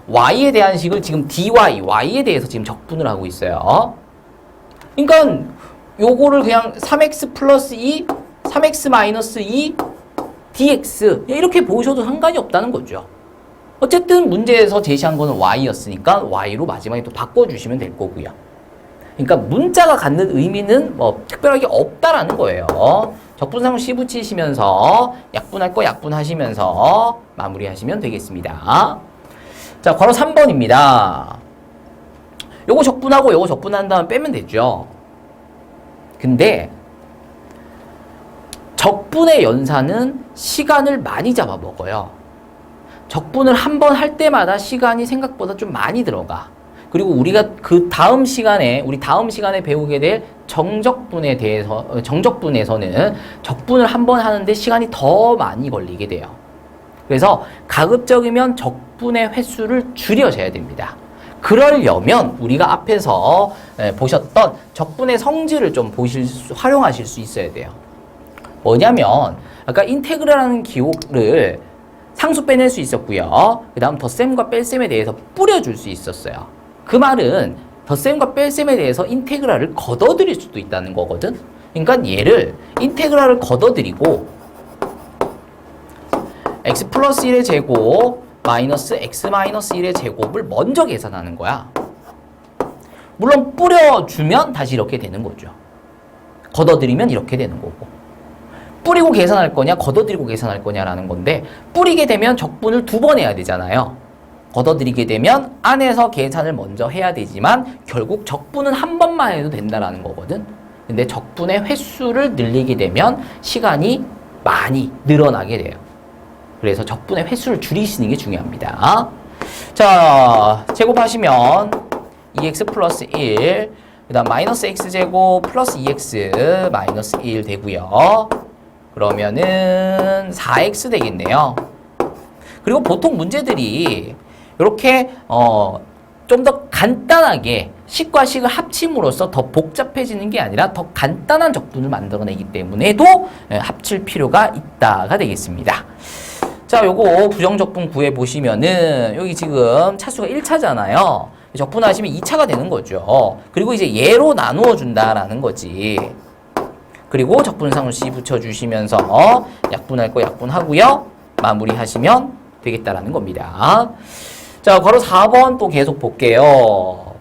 y에 대한 식을 지금 dy, y에 대해서 지금 적분을 하고 있어요. 그러니까 요거를 그냥 3x 플러스 2, 3x 마이너스 2, dx 이렇게 보셔도 상관이 없다는 거죠. 어쨌든 문제에서 제시한 거는 y였으니까 y로 마지막에 또 바꿔주시면 될 거고요. 그러니까 문자가 갖는 의미는 뭐 특별하게 없다라는 거예요. 적분상을 C 붙이시면서 약분할 거 약분하시면서 마무리하시면 되겠습니다. 자, 괄호 3번입니다. 요거 적분하고 요거 적분한 다음 빼면 되죠. 근데 적분의 연산은 시간을 많이 잡아먹어요. 적분을 한 번 할 때마다 시간이 생각보다 좀 많이 들어가. 그리고 우리가 그 다음 시간에, 우리 다음 시간에 배우게 될 정적분에 대해서, 정적분에서는 적분을 한 번 하는데 시간이 더 많이 걸리게 돼요. 그래서 가급적이면 적분의 횟수를 줄여줘야 됩니다. 그러려면 우리가 앞에서 보셨던 적분의 성질을 좀 활용하실 수 있어야 돼요. 뭐냐면 아까 인테그랄하는 기호를 상수 빼낼 수 있었고요. 그 다음 덧셈과 뺄셈에 대해서 뿌려줄 수 있었어요. 그 말은 덧셈과 뺄셈에 대해서 인테그랄을 걷어들일 수도 있다는 거거든. 그러니까 얘를 인테그랄을 걷어들이고 x 플러스 1의 제곱 마이너스 x 마이너스 1의 제곱을 먼저 계산하는 거야. 물론 뿌려주면 다시 이렇게 되는 거죠. 걷어들이면 이렇게 되는 거고. 뿌리고 계산할 거냐 걷어들이고 계산할 거냐라는 건데 뿌리게 되면 적분을 2번 해야 되잖아요. 걷어들이게 되면 안에서 계산을 먼저 해야 되지만 결국 적분은 한 번만 해도 된다라는 거거든. 근데 적분의 횟수를 늘리게 되면 시간이 많이 늘어나게 돼요. 그래서 적분의 횟수를 줄이시는 게 중요합니다. 자, 제곱하시면 2x 플러스 1, 그 다음 마이너스 x제곱 플러스 2x 마이너스 1 되고요. 그러면은 4x 되겠네요. 그리고 보통 문제들이 이렇게 좀 더 간단하게 식과 식을 합침으로써 더 복잡해지는 게 아니라 더 간단한 적분을 만들어내기 때문에도 합칠 필요가 있다가 되겠습니다. 자, 요거 부정적분 구해보시면은 여기 지금 차수가 1차잖아요. 적분하시면 2차가 되는 거죠. 그리고 이제 얘로 나누어 준다라는 거지. 그리고 적분상을 C 붙여주시면서 약분할 거 약분하고요. 마무리하시면 되겠다라는 겁니다. 자, 괄호 4번 또 계속 볼게요.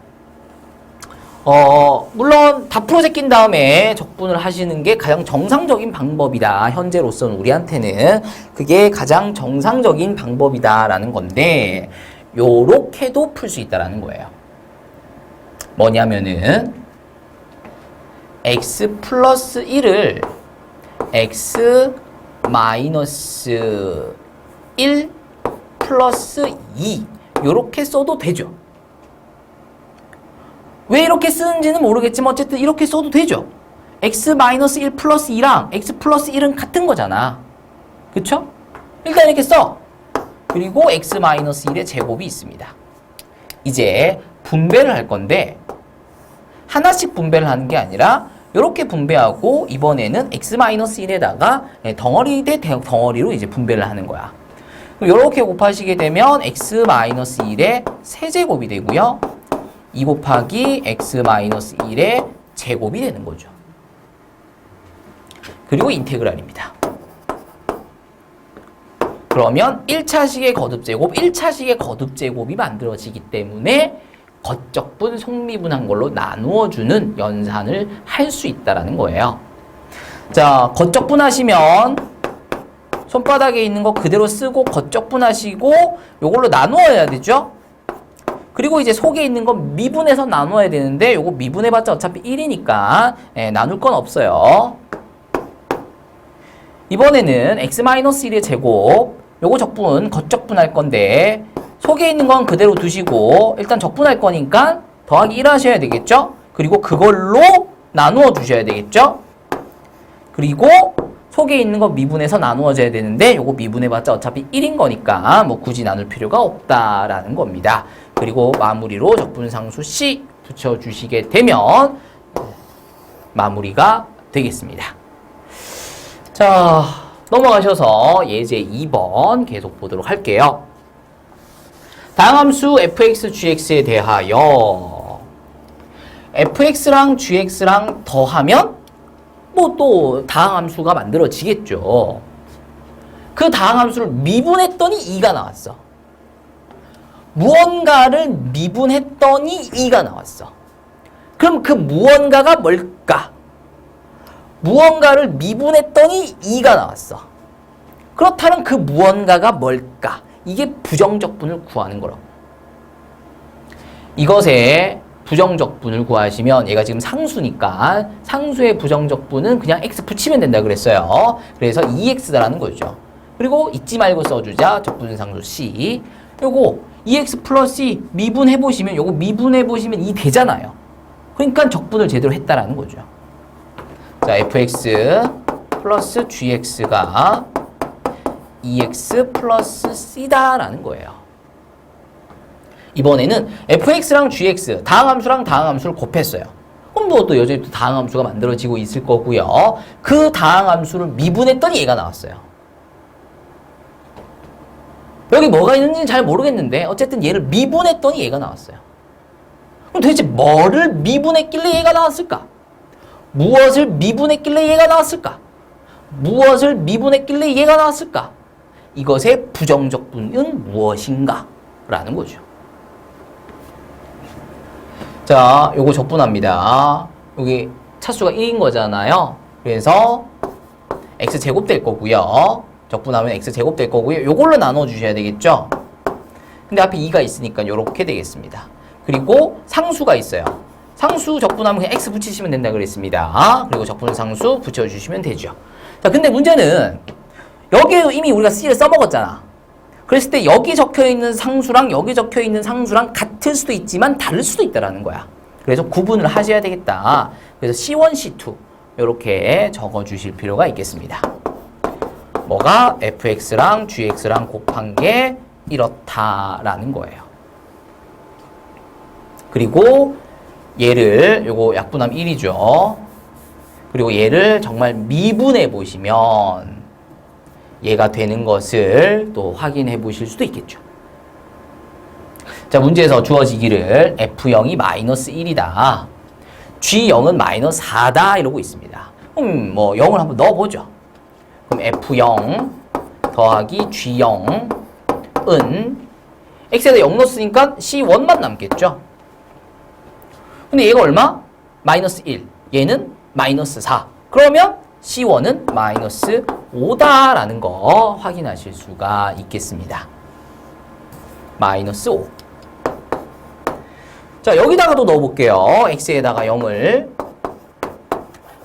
물론 다 풀어 제낀 다음에 적분을 하시는 게 가장 정상적인 방법이다. 현재로서는 우리한테는 그게 가장 정상적인 방법이다라는 건데 요렇게도 풀 수 있다라는 거예요. 뭐냐면은 x 플러스 1을 x 마이너스 1 플러스 2 요렇게 써도 되죠. 왜 이렇게 쓰는지는 모르겠지만 어쨌든 이렇게 써도 되죠. x 마이너스 1 플러스 2랑 x 플러스 1은 같은 거잖아. 그쵸? 일단 이렇게 써. 그리고 x 마이너스 1의 제곱이 있습니다. 이제 분배를 할 건데 하나씩 분배를 하는 게 아니라 이렇게 분배하고 이번에는 x 마이너스 1에다가 덩어리 대 덩어리로 이제 분배를 하는 거야. 이렇게 곱하시게 되면 x 마이너스 1의 세제곱이 되고요. 2 곱하기 x 마이너스 1의 제곱이 되는 거죠. 그리고 인테그랄입니다. 그러면 1차식의 거듭제곱, 1차식의 거듭제곱이 만들어지기 때문에 거적분, 속미분한 걸로 나누어주는 연산을 할 수 있다라는 거예요. 자, 거적분 하시면 손바닥에 있는 거 그대로 쓰고 거적분 하시고 요걸로 나누어야 되죠? 그리고 이제 속에 있는 거 미분해서 나눠야 되는데 요거 미분해봤자 어차피 1이니까 나눌 건 없어요. 이번에는 x-1의 제곱 요거 적분, 겉적분 할 건데 속에 있는 건 그대로 두시고 일단 적분할 거니까 더하기 1 하셔야 되겠죠? 그리고 그걸로 나누어 주셔야 되겠죠? 그리고 속에 있는 거 미분해서 나누어져야 되는데 요거 미분해봤자 어차피 1인 거니까 뭐 굳이 나눌 필요가 없다라는 겁니다. 그리고 마무리로 적분상수 C 붙여주시게 되면 마무리가 되겠습니다. 자, 넘어가셔서 예제 2번 계속 보도록 할게요. 다음 함수 fx, gx에 대하여 fx랑 gx랑 더하면 뭐 또 다항 함수가 만들어지겠죠. 그 다항 함수를 미분했더니 2가 나왔어. 무언가를 미분했더니 2가 나왔어. 그럼 그 무언가가 뭘까? 무언가를 미분했더니 2가 나왔어. 그렇다면 그 무언가가 뭘까? 이게 부정적분을 구하는 거라고. 이것의 부정적분을 구하시면 얘가 지금 상수니까 상수의 부정적분은 그냥 x 붙이면 된다 그랬어요. 그래서 2x다라는 거죠. 그리고 잊지 말고 써주자. 적분상수 C. 요거 2x 플러스 2 미분해보시면 요거 미분해보시면 2 되잖아요. 그러니까 적분을 제대로 했다라는 거죠. 자, fx 플러스 gx가 2x 플러스 c다라는 거예요. 이번에는 fx랑 gx, 다항함수랑 다항함수를 곱했어요. 그럼 또 여전히 또 다항함수가 만들어지고 있을 거고요. 그 다항함수를 미분했더니 얘가 나왔어요. 여기 뭐가 있는지는 잘 모르겠는데 어쨌든 얘를 미분했더니 얘가 나왔어요. 그럼 도대체 뭐를 미분했길래 얘가 나왔을까? 무엇을 미분했길래 얘가 나왔을까? 무엇을 미분했길래 얘가 나왔을까? 이것의 부정적분은 무엇인가? 라는 거죠. 자, 요거 적분합니다. 여기 차수가 1인 거잖아요. 그래서 x제곱 될 거고요. 적분하면 x제곱 될 거고요. 요걸로 나눠 주셔야 되겠죠? 근데 앞에 2가 있으니까 요렇게 되겠습니다. 그리고 상수가 있어요. 상수 적분하면 그냥 x 붙이시면 된다 그랬습니다. 그리고 적분상수 붙여주시면 되죠. 자, 근데 문제는 여기에 이미 우리가 C를 써먹었잖아. 그랬을 때 여기 적혀있는 상수랑 여기 적혀있는 상수랑 같을 수도 있지만 다를 수도 있다는 거야. 그래서 구분을 하셔야 되겠다. 그래서 C1, C2 이렇게 적어주실 필요가 있겠습니다. 뭐가 fx랑 gx랑 곱한 게 이렇다라는 거예요. 그리고 얘를 요거 약분함 1이죠. 그리고 얘를 정말 미분해 보시면 얘가 되는 것을 또 확인해 보실 수도 있겠죠. 자, 문제에서 주어지기를 f0이 마이너스 1이다. g0은 마이너스 4다 이러고 있습니다. 그럼 뭐 0을 한번 넣어보죠. 그럼 f0 더하기 g0은 x에다 0 넣었으니까 c1만 남겠죠. 근데 얘가 얼마? 마이너스 1. 얘는 마이너스 4. 그러면 C1은 마이너스 5다라는 거 확인하실 수가 있겠습니다. 마이너스 5. 자, 여기다가도 넣어볼게요. x에다가 0을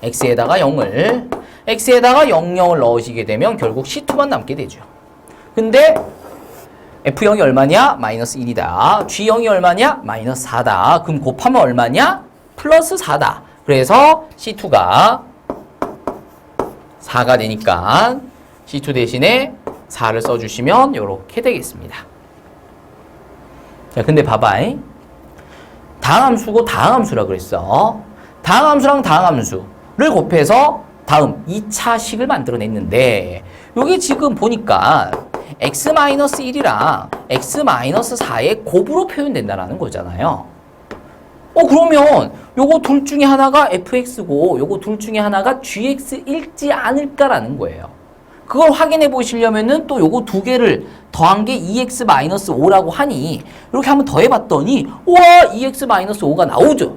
x에다가 00을 넣으시게 되면 결국 C2만 남게 되죠. 근데 F0이 얼마냐? 마이너스 1이다. G0이 얼마냐? 마이너스 4다. 그럼 곱하면 얼마냐? 플러스 4다. 그래서 C2가 4가 되니까 C2 대신에 4를 써주시면 이렇게 되겠습니다. 자, 근데 봐봐. 다항함수고 다항함수라 그랬어. 다항함수랑 다항함수를 곱해서 다음 2차식을 만들어냈는데 여기 지금 보니까 x-1이랑 x-4의 곱으로 표현된다는 거잖아요. 그러면 요거 둘 중에 하나가 fx고 요거 둘 중에 하나가 gx일지 않을까라는 거예요. 그걸 확인해 보시려면은 또 요거 두 개를 더한 게 2x-5라고 하니 이렇게 한번 더해봤더니 와 2x-5가 나오죠.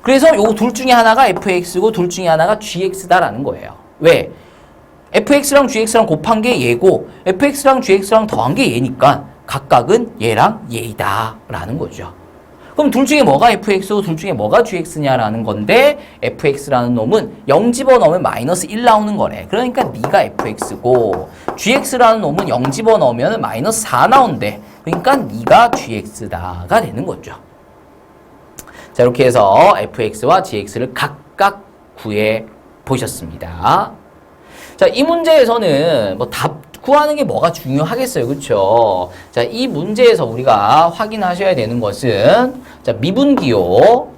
그래서 요거 둘 중에 하나가 fx고 둘 중에 하나가 gx다라는 거예요. 왜? fx랑 gx랑 곱한 게 얘고 fx랑 gx랑 더한 게 얘니까 각각은 얘랑 얘이다 라는 거죠. 그럼 둘 중에 뭐가 fx고 둘 중에 뭐가 gx냐라는 건데 fx라는 놈은 0 집어넣으면 마이너스 1 나오는 거래. 그러니까 네가 fx고 gx라는 놈은 0 집어넣으면 마이너스 4 나온대. 그러니까 네가 gx다가 되는 거죠. 자, 이렇게 해서 fx와 gx를 각각 구해 보셨습니다. 자, 이 문제에서는 뭐 답 구하는 게 뭐가 중요하겠어요. 그렇죠? 자, 이 문제에서 우리가 확인하셔야 되는 것은 자, 미분기호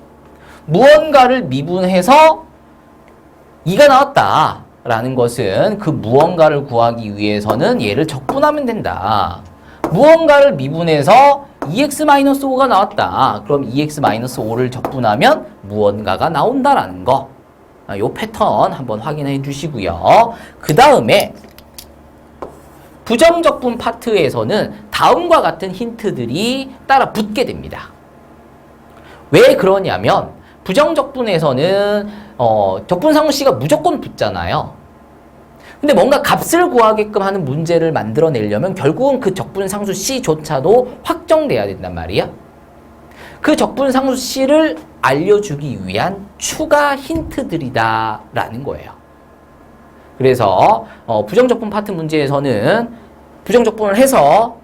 무언가를 미분해서 2가 나왔다라는 것은 그 무언가를 구하기 위해서는 얘를 적분하면 된다. 무언가를 미분해서 2x-5가 나왔다. 그럼 2x-5를 적분하면 무언가가 나온다라는 거. 요 패턴 한번 확인해 주시고요. 그 다음에 부정적분 파트에서는 다음과 같은 힌트들이 따라 붙게 됩니다. 왜 그러냐면 부정적분에서는 적분상수씨가 무조건 붙잖아요. 근데 뭔가 값을 구하게끔 하는 문제를 만들어내려면 결국은 그 적분상수씨조차도 확정돼야 된단 말이야. 그 적분상수씨를 알려주기 위한 추가 힌트들이다 라는 거예요. 그래서 부정적분 파트 문제에서는 부정적분을 해서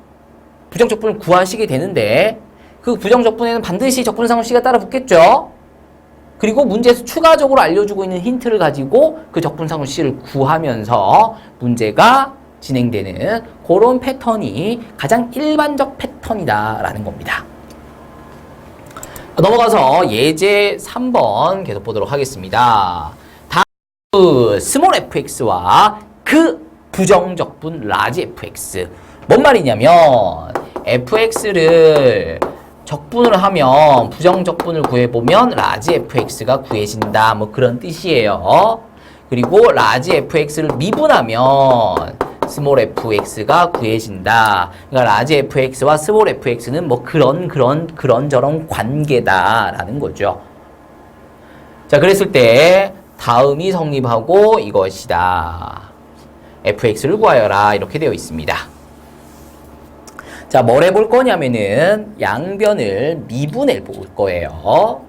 부정적분을 구하시게 되는데 그 부정적분에는 반드시 적분상수씨가 따라 붙겠죠. 그리고 문제에서 추가적으로 알려주고 있는 힌트를 가지고 그 적분상수씨를 구하면서 문제가 진행되는 그런 패턴이 가장 일반적 패턴이다라는 겁니다. 넘어가서 예제 3번 계속 보도록 하겠습니다. 다음 스몰 fx와 그 부정적분 라지 fx. 뭔 말이냐면 fx를 적분을 하면 부정적분을 구해보면 라지 fx가 구해진다. 뭐 그런 뜻이에요. 그리고 라지 fx를 미분하면 스몰 fx가 구해진다. 그러니까 라지 fx와 스몰 fx는 뭐 그런저런 관계다라는 거죠. 자, 그랬을 때 다음이 성립하고 이것이다. fx를 구하여라. 이렇게 되어 있습니다. 자, 뭘 해볼 거냐면은 양변을 미분해 볼 거예요.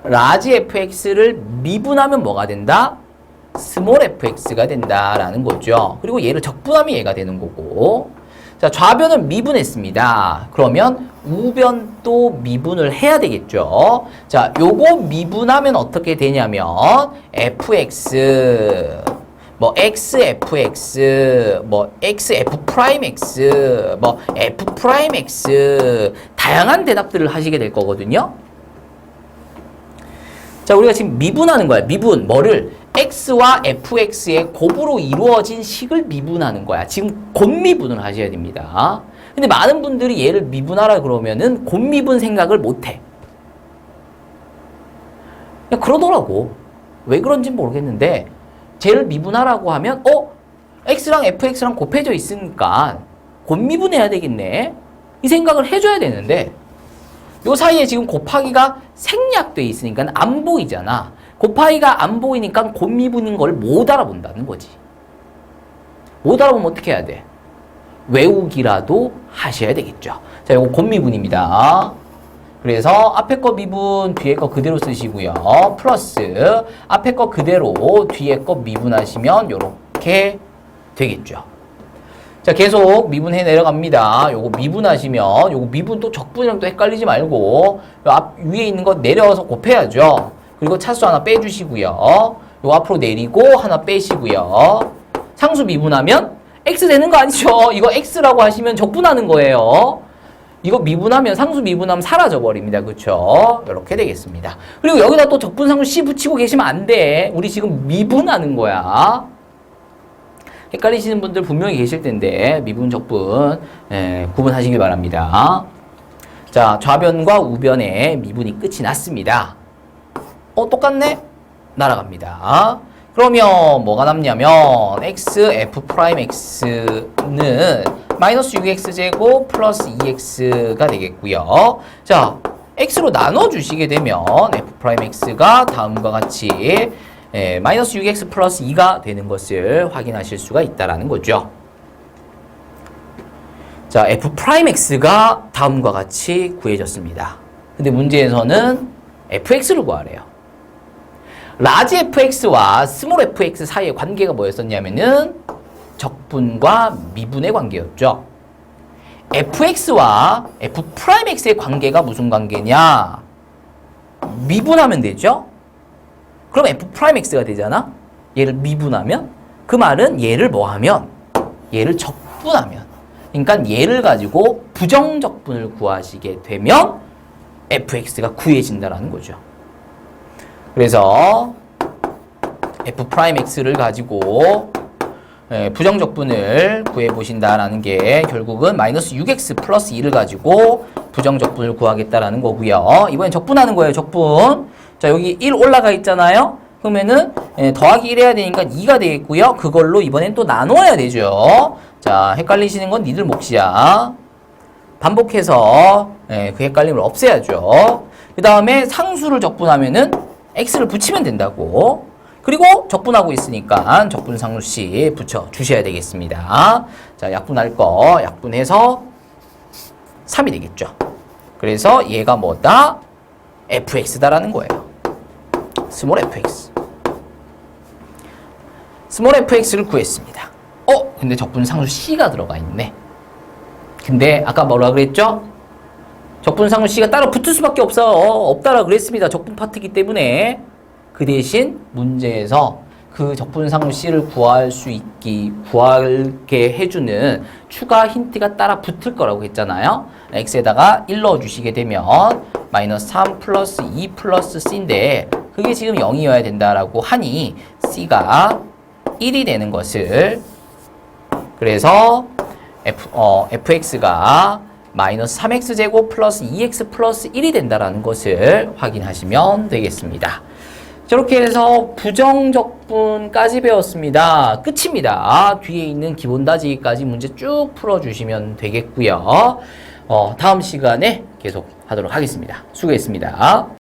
라지 fx를 미분하면 뭐가 된다? 스몰 fx가 된다라는 거죠. 그리고 얘를 적분하면 얘가 되는 거고. 자, 좌변을 미분했습니다. 그러면 우변도 미분을 해야 되겠죠. 자, 요거 미분하면 어떻게 되냐면 fx 뭐 xfx, 뭐 xf'x, 뭐 f'x 다양한 대답들을 하시게 될 거거든요. 자, 우리가 지금 미분하는 거야. 미분 뭐를? x와 fx의 곱으로 이루어진 식을 미분하는 거야. 지금 곱미분을 하셔야 됩니다. 근데 많은 분들이 얘를 미분하라 그러면은 곱미분 생각을 못 해. 그냥 그러더라고. 왜 그런지 모르겠는데 쟤를 미분하라고 하면 x랑 fx랑 곱해져 있으니까 곱미분해야 되겠네. 이 생각을 해줘야 되는데 요 사이에 지금 곱하기가 생략돼 있으니까 안 보이잖아. 곱하기가 안 보이니까 곱미분인 걸 못 알아본다는 거지. 못 알아보면 어떻게 해야 돼? 외우기라도 하셔야 되겠죠. 자, 이거 곱미분입니다. 그래서 앞에 거 미분, 뒤에 거 그대로 쓰시고요. 플러스 앞에 거 그대로 뒤에 거 미분하시면 요렇게 되겠죠. 자, 계속 미분해 내려갑니다. 요거 미분하시면 요거 미분 또 적분이랑 또 헷갈리지 말고 앞 위에 있는 거 내려서 곱해야죠. 그리고 차수 하나 빼주시고요. 요 앞으로 내리고 하나 빼시고요. 상수 미분하면 x 되는 거 아니죠? 이거 x라고 하시면 적분하는 거예요. 이거 미분하면 상수 미분하면 사라져 버립니다. 그렇죠? 이렇게 되겠습니다. 그리고 여기다 또 적분상수 c 붙이고 계시면 안 돼. 우리 지금 미분하는 거야. 헷갈리시는 분들 분명히 계실 텐데 미분 적분 구분하시길 바랍니다. 자, 좌변과 우변의 미분이 끝이 났습니다. 똑같네? 날아갑니다. 그러면 뭐가 남냐면 x f 프라임 x는 마이너스 6x제곱 플러스 2x가 되겠고요. 자, x로 나눠주시게 되면 f 프라임 x가 다음과 같이 마이너스 6x 플러스 2가 되는 것을 확인하실 수가 있다는 거죠. 자, f 프라임 x가 다음과 같이 구해졌습니다. 근데 문제에서는 fx를 구하래요. 라지 fx와 스몰 fx 사이의 관계가 뭐였었냐면은 적분과 미분의 관계였죠. fx와 f 프라임 x의 관계가 무슨 관계냐? 미분하면 되죠. 그럼 f 프라임 x가 되잖아. 얘를 미분하면 그 말은 얘를 뭐하면 얘를 적분하면, 그러니까 얘를 가지고 부정적분을 구하시게 되면 fx가 구해진다라는 거죠. 그래서 f 프라임 x를 가지고 부정적분을 구해보신다라는 게 결국은 마이너스 6x 플러스 2를 가지고 부정적분을 구하겠다라는 거고요. 이번엔 적분하는 거예요. 적분. 자, 여기 1 올라가 있잖아요. 그러면은 더하기 1 해야 되니까 2가 되겠고요. 그걸로 이번엔 또 나눠야 되죠. 자, 헷갈리시는 건 니들 몫이야. 반복해서 그 헷갈림을 없애야죠. 그 다음에 상수를 적분하면은 x를 붙이면 된다고. 그리고 적분하고 있으니까 적분상수씨 붙여 주셔야 되겠습니다. 자, 약분할 거 약분해서 3이 되겠죠. 그래서 얘가 뭐다? fx다라는 거예요. 스몰 fx. 스몰 fx를 구했습니다. 근데 적분상수 c가 들어가 있네. 근데 아까 뭐라 그랬죠? 적분상수 c가 따로 붙을 수밖에 없다라 그랬습니다. 적분 파트이기 때문에. 그 대신 문제에서 그 적분상수 c를 구하게 해주는 추가 힌트가 따라 붙을 거라고 했잖아요. x에다가 1 넣어주시게 되면 마이너스 3 플러스 2 플러스 c인데 그게 지금 0이어야 된다라고 하니 c가 1이 되는 것을, 그래서 fx가 마이너스 3x제곱 플러스 2x 플러스 1이 된다라는 것을 확인하시면 되겠습니다. 저렇게 해서 부정적분까지 배웠습니다. 끝입니다. 뒤에 있는 기본다지기까지 문제 쭉 풀어주시면 되겠고요. 다음 시간에 계속 하도록 하겠습니다. 수고했습니다.